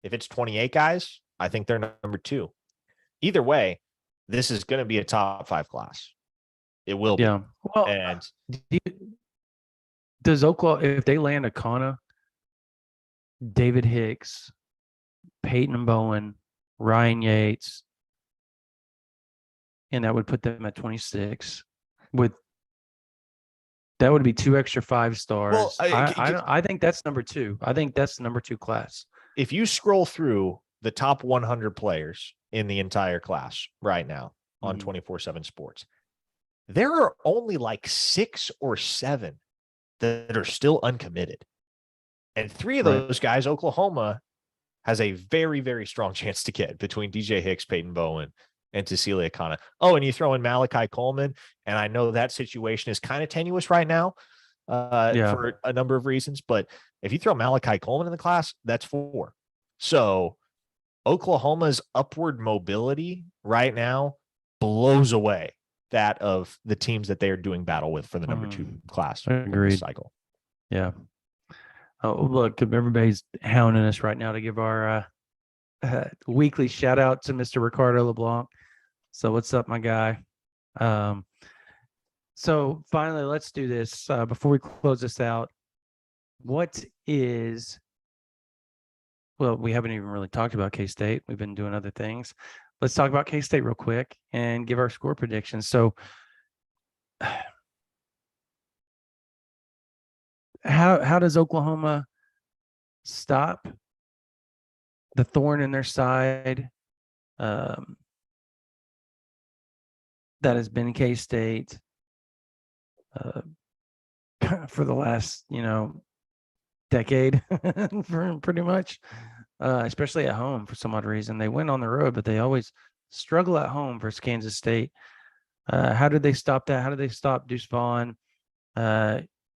If it's 28 guys, I think they're number 2. Either way, this is going to be a top 5 class. It will be. Well, and does Oklahoma, if they land Akana, David Hicks, Peyton Bowen, Ryan Yates, and that would put them at 26. That would be 2 extra 5 stars. Well, I think that's number 2. I think that's the number 2 class. if you scroll through the top 100 players in the entire class right now on 24/7 Sports, there are only like 6 or 7 that are still uncommitted. And 3 of those guys, Oklahoma has a very, very strong chance to get, between DJ Hicks, Peyton Bowen, and Cecilia Kana. Oh, and you throw in Malachi Coleman, and I know that situation is kind of tenuous right now for a number of reasons, but if you throw Malachi Coleman in the class, that's 4. So Oklahoma's upward mobility right now blows away that of the teams that they are doing battle with for the number 2 class in this cycle. Yeah. Oh, look, everybody's hounding us right now to give our weekly shout out to Mr. Ricardo LeBlanc. So what's up, my guy? So finally, let's do this before we close this out. What is, well, we haven't even really talked about K-State. We've been doing other things. Let's talk about K-State real quick and give our score predictions. So how does Oklahoma stop the thorn in their side that has been K-State for the last, decade, for pretty much, especially at home for some odd reason. They win on the road, but they always struggle at home versus Kansas State. How did they stop that? How did they stop Deuce Vaughn?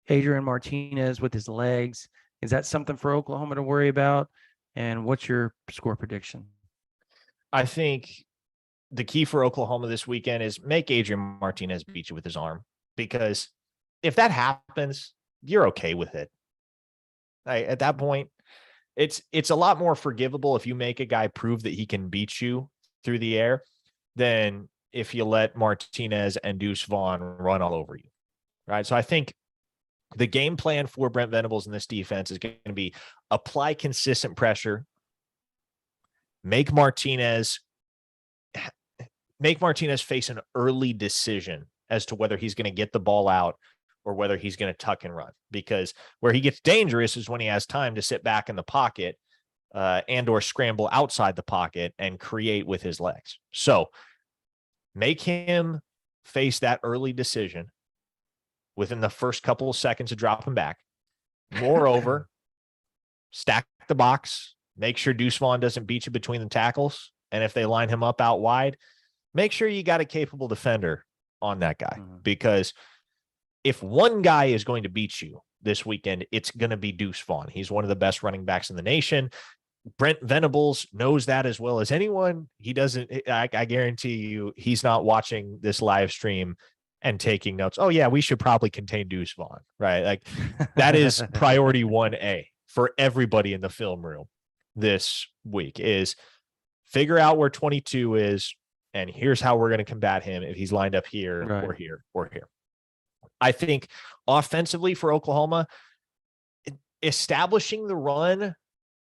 Adrian Martinez with his legs. Is that something for Oklahoma to worry about? And what's your score prediction? I think the key for Oklahoma this weekend is make Adrian Martinez beat you with his arm, because if that happens, you're okay with it. At that point, it's a lot more forgivable if you make a guy prove that he can beat you through the air than if you let Martinez and Deuce Vaughn run all over you. Right. So I think the game plan for Brent Venables in this defense is going to be apply consistent pressure, make Martinez face an early decision as to whether he's going to get the ball out or whether he's going to tuck and run, because where he gets dangerous is when he has time to sit back in the pocket and or scramble outside the pocket and create with his legs. So make him face that early decision within the first couple of seconds of dropping back. Moreover, stack the box, make sure Deuce Vaughn doesn't beat you between the tackles. And if they line him up out wide, make sure you got a capable defender on that guy, because if one guy is going to beat you this weekend, it's going to be Deuce Vaughn. He's one of the best running backs in the nation. Brent Venables knows that as well as anyone. He doesn't, I guarantee you, he's not watching this live stream and taking notes. Oh yeah, we should probably contain Deuce Vaughn, right? Like that is priority 1A for everybody in the film room this week, is figure out where 22 is. And here's how we're going to combat him if he's lined up here or here or here. I think offensively for Oklahoma, establishing the run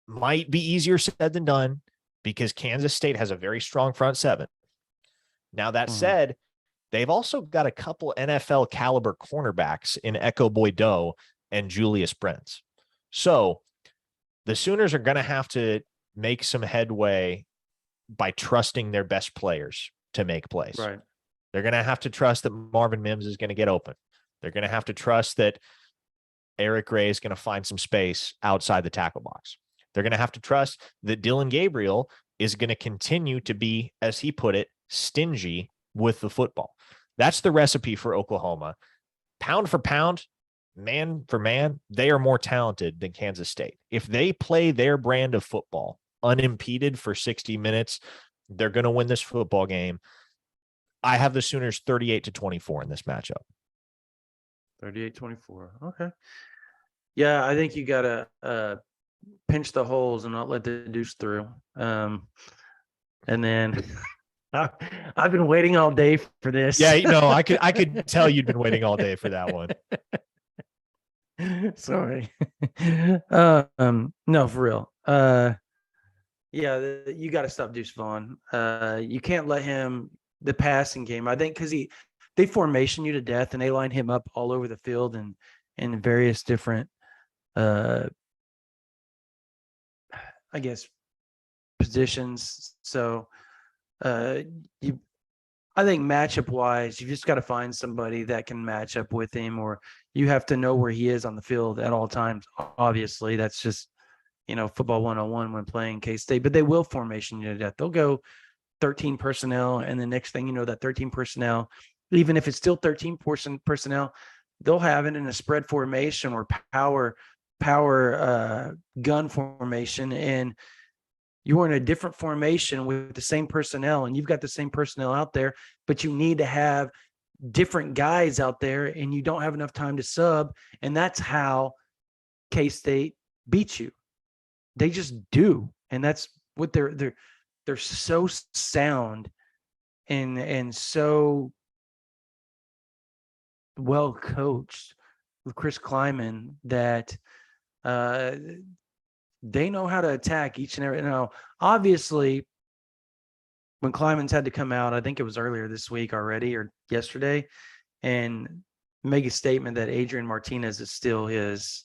might be easier said than done, because Kansas State has a very strong front seven. Now, that said, they've also got a couple NFL caliber cornerbacks in Echo Boydo and Julius Brents. So the Sooners are going to have to make some headway by trusting their best players to make plays. Right. They're going to have to trust that Marvin Mims is going to get open. They're going to have to trust that Eric Gray is going to find some space outside the tackle box. They're going to have to trust that Dylan Gabriel is going to continue to be, as he put it, stingy with the football. That's the recipe for Oklahoma. Pound for pound, man for man, they are more talented than Kansas State. If they play their brand of football unimpeded for 60 minutes, they're going to win this football game. I have the Sooners 38-24 in this matchup. 38-24. Okay. Yeah, I think you got to pinch the holes and not let the deuce through. And then I've been waiting all day for this. Yeah, no, I could tell you'd been waiting all day for that one. Sorry. No, for real. Yeah, you got to stop Deuce Vaughn. You can't let him, the passing game, I think, because they formation you to death and they line him up all over the field and in various different I guess, positions. So you I think matchup wise, you just got to find somebody that can match up with him, or you have to know where he is on the field at all times. Obviously, that's just, football 101 when playing K-State, but they will formation you to death. They'll go 13 personnel, and the next thing you know, that 13 personnel, even if it's still 13 personnel, they'll have it in a spread formation or power gun formation, and you're in a different formation with the same personnel, and you've got the same personnel out there, but you need to have different guys out there, and you don't have enough time to sub. And that's how K-State beats you. They just do. And that's what they're so sound and so well coached with Chris Kleiman that they know how to attack each and every. Obviously, when Kleiman's had to come out, I think it was earlier this week already or yesterday, and make a statement that Adrian Martinez is still his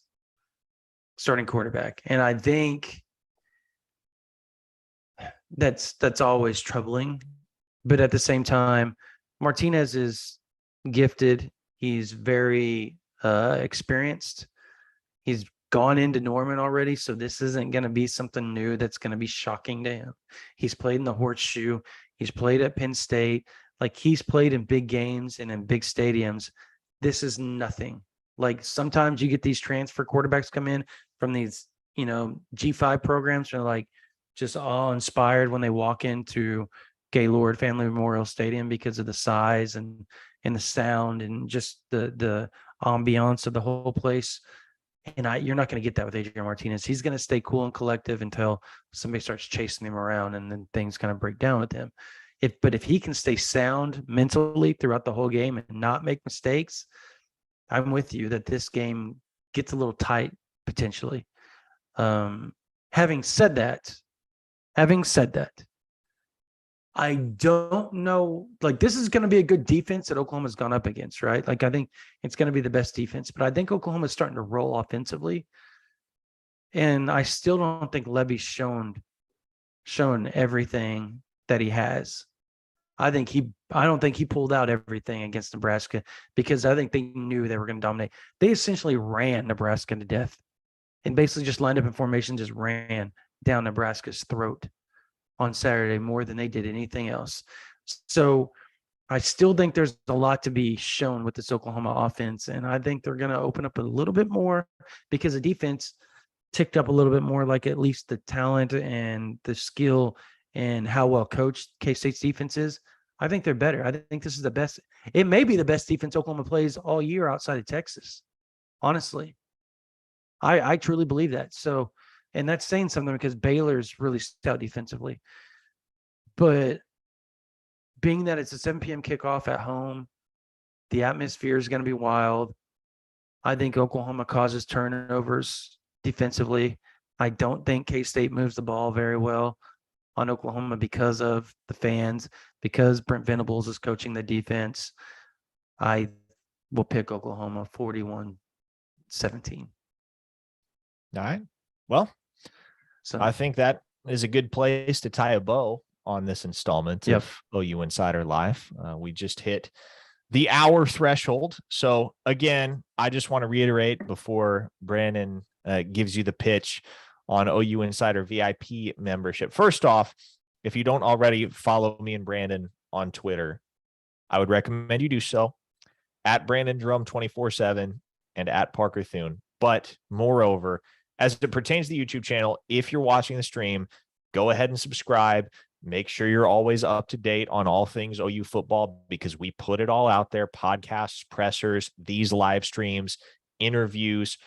starting quarterback. And I think that's always troubling. But at the same time, Martinez is gifted. He's very experienced. He's gone into Norman already, so this isn't going to be something new that's going to be shocking to him. He's played in the Horseshoe. He's played at Penn State. Like, he's played in big games and in big stadiums. This is nothing. Like, sometimes you get these transfer quarterbacks come in from these, G5 programs, and they're like just all inspired when they walk into Gaylord Family Memorial Stadium because of the size and the sound and just the ambiance of the whole place. And you're not going to get that with Adrian Martinez. He's going to stay cool and collective until somebody starts chasing him around, and then things kind of break down with him. But if he can stay sound mentally throughout the whole game and not make mistakes, I'm with you that this game gets a little tight potentially. Having said that, I don't know. Like, this is going to be a good defense that Oklahoma's gone up against, right? Like, I think it's going to be the best defense, but I think Oklahoma's starting to roll offensively. And I still don't think Levy's shown everything that he has. I don't think he pulled out everything against Nebraska, because I think they knew they were going to dominate. They essentially ran Nebraska to death and basically just lined up in formation, just ran down Nebraska's throat on Saturday more than they did anything else. So I still think there's a lot to be shown with this Oklahoma offense, and I think they're going to open up a little bit more because the defense ticked up a little bit more, like at least the talent and the skill and how well coached K-State's defense is. I think they're better. I think this is the best. It may be the best defense Oklahoma plays all year outside of Texas. Honestly, I truly believe that. So, and that's saying something because Baylor's really stout defensively. But being that it's a 7 p.m. kickoff at home, the atmosphere is going to be wild. I think Oklahoma causes turnovers defensively. I don't think K-State moves the ball very well on Oklahoma because of the fans, because Brent Venables is coaching the defense. I will pick Oklahoma 41-17. All right. Well, So I think that is a good place to tie a bow on this installment of OU Insider Live. We just hit the hour threshold. So again, I just want to reiterate before Brandon gives you the pitch on OU Insider VIP membership. First off, if you don't already follow me and Brandon on Twitter, I would recommend you do so at Brandon Drumm 24/7 and at Parker Thune. But moreover, as it pertains to the YouTube channel, if you're watching the stream, go ahead and subscribe. Make sure you're always up to date on all things OU football, because we put it all out there: podcasts, pressers, these live streams, interviews,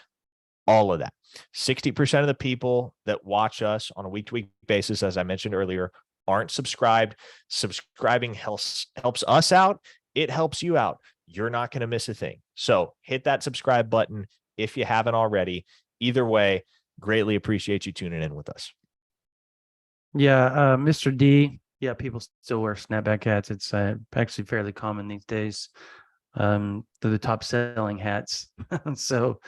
all of that. 60% of the people that watch us on a week-to-week basis, as I mentioned earlier, aren't subscribed. Subscribing helps us out. It helps you out. You're not going to miss a thing. So hit that subscribe button if you haven't already. Either way, greatly appreciate you tuning in with us. Yeah, Mr. D. Yeah, people still wear snapback hats. It's actually fairly common these days. They're the top selling hats. So,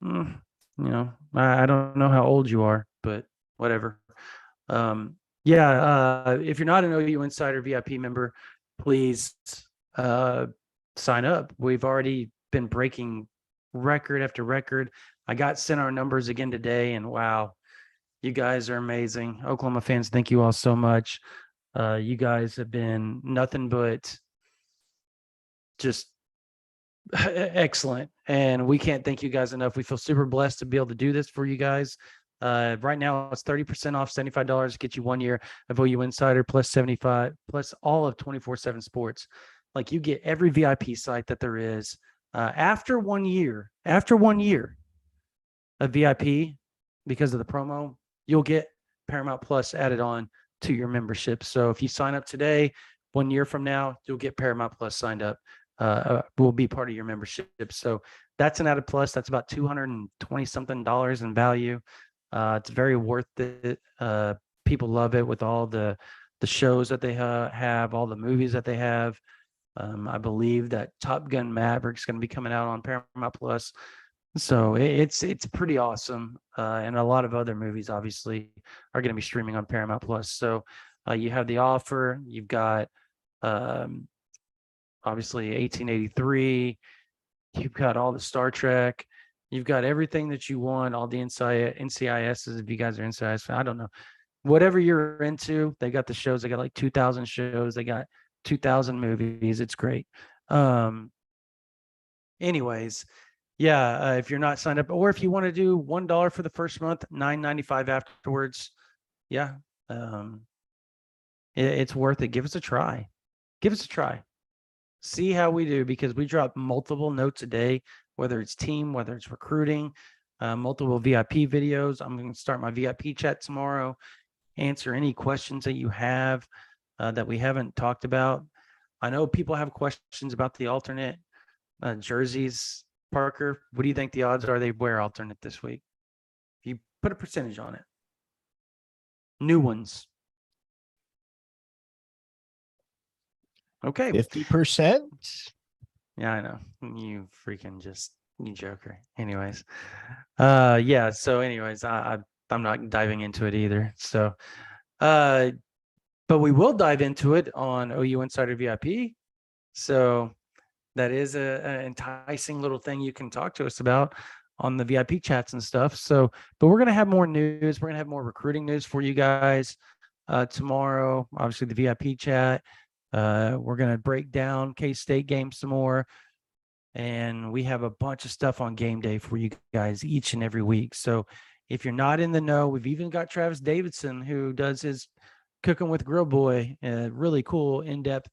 I don't know how old you are, but whatever. If you're not an OU Insider VIP member, please sign up. We've already been breaking record after record. I got sent our numbers again today, and wow, you guys are amazing. Oklahoma fans, thank you all so much. You guys have been nothing but just excellent, and we can't thank you guys enough. We feel super blessed to be able to do this for you guys. Right now it's 30% off, $75 to get you 1 year of OU Insider plus 75 plus all of 24/7 Sports. Like, you get every VIP site that there is. After 1 year of VIP, because of the promo, you'll get Paramount Plus added on to your membership. So if you sign up today, 1 year from now, you'll get Paramount Plus signed up. Will be part of your membership. So that's an added plus. That's about $220 something in value. It's very worth it. People love it with all the shows that they have, all the movies that they have. I believe that Top Gun Maverick's going to be coming out on Paramount Plus. So it's pretty awesome. And a lot of other movies obviously are going to be streaming on Paramount Plus. So you have The Offer, you've got obviously 1883, you've got all the Star Trek, you've got everything that you want, all the NCISs, if you guys are NCIS, I don't know. Whatever you're into, they got the shows. They got like 2,000 shows. They got 2,000 movies. It's great. Anyways, if you're not signed up, or if you want to do $1 for the first month, $9.95 afterwards, it's worth it. Give us a try. See how we do, because we drop multiple notes a day, whether it's team, whether it's recruiting, multiple VIP videos. I'm going to start my VIP chat tomorrow, answer any questions that you have that we haven't talked about. I know people have questions about the alternate jerseys. Parker, what do you think the odds are they wear alternate this week? If you put a percentage on it. New ones. Okay. 50%. Yeah, I know. You freaking you joker. Anyways. So anyways, I'm not diving into it either. So but we will dive into it on OU Insider VIP. So that is an enticing little thing you can talk to us about on the VIP chats and stuff. So, but we're going to have more news. We're going to have more recruiting news for you guys tomorrow. Obviously, the VIP chat. We're going to break down K-State game some more. And we have a bunch of stuff on game day for you guys each and every week. So if you're not in the know, we've even got Travis Davidson, who does his Cooking with Grill Boy, really cool, in-depth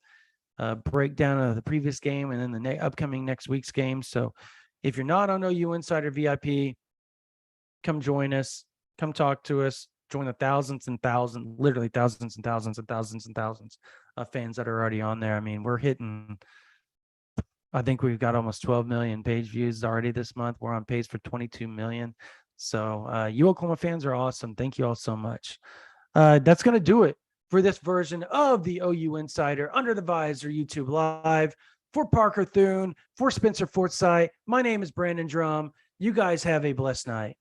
breakdown of the previous game and then the upcoming next week's game. So if you're not on OU Insider VIP, come join us, come talk to us, join the thousands and thousands, literally thousands and thousands and thousands and thousands of fans that are already on there. I mean, we're hitting, I think we've got almost 12 million page views already this month. We're on pace for 22 million. So you Oklahoma fans are awesome. Thank you all so much. That's going to do it for this version of the OU Insider Under the Visor YouTube Live. For Parker Thune, for Spencer Forsythe, my name is Brandon Drumm. You guys have a blessed night.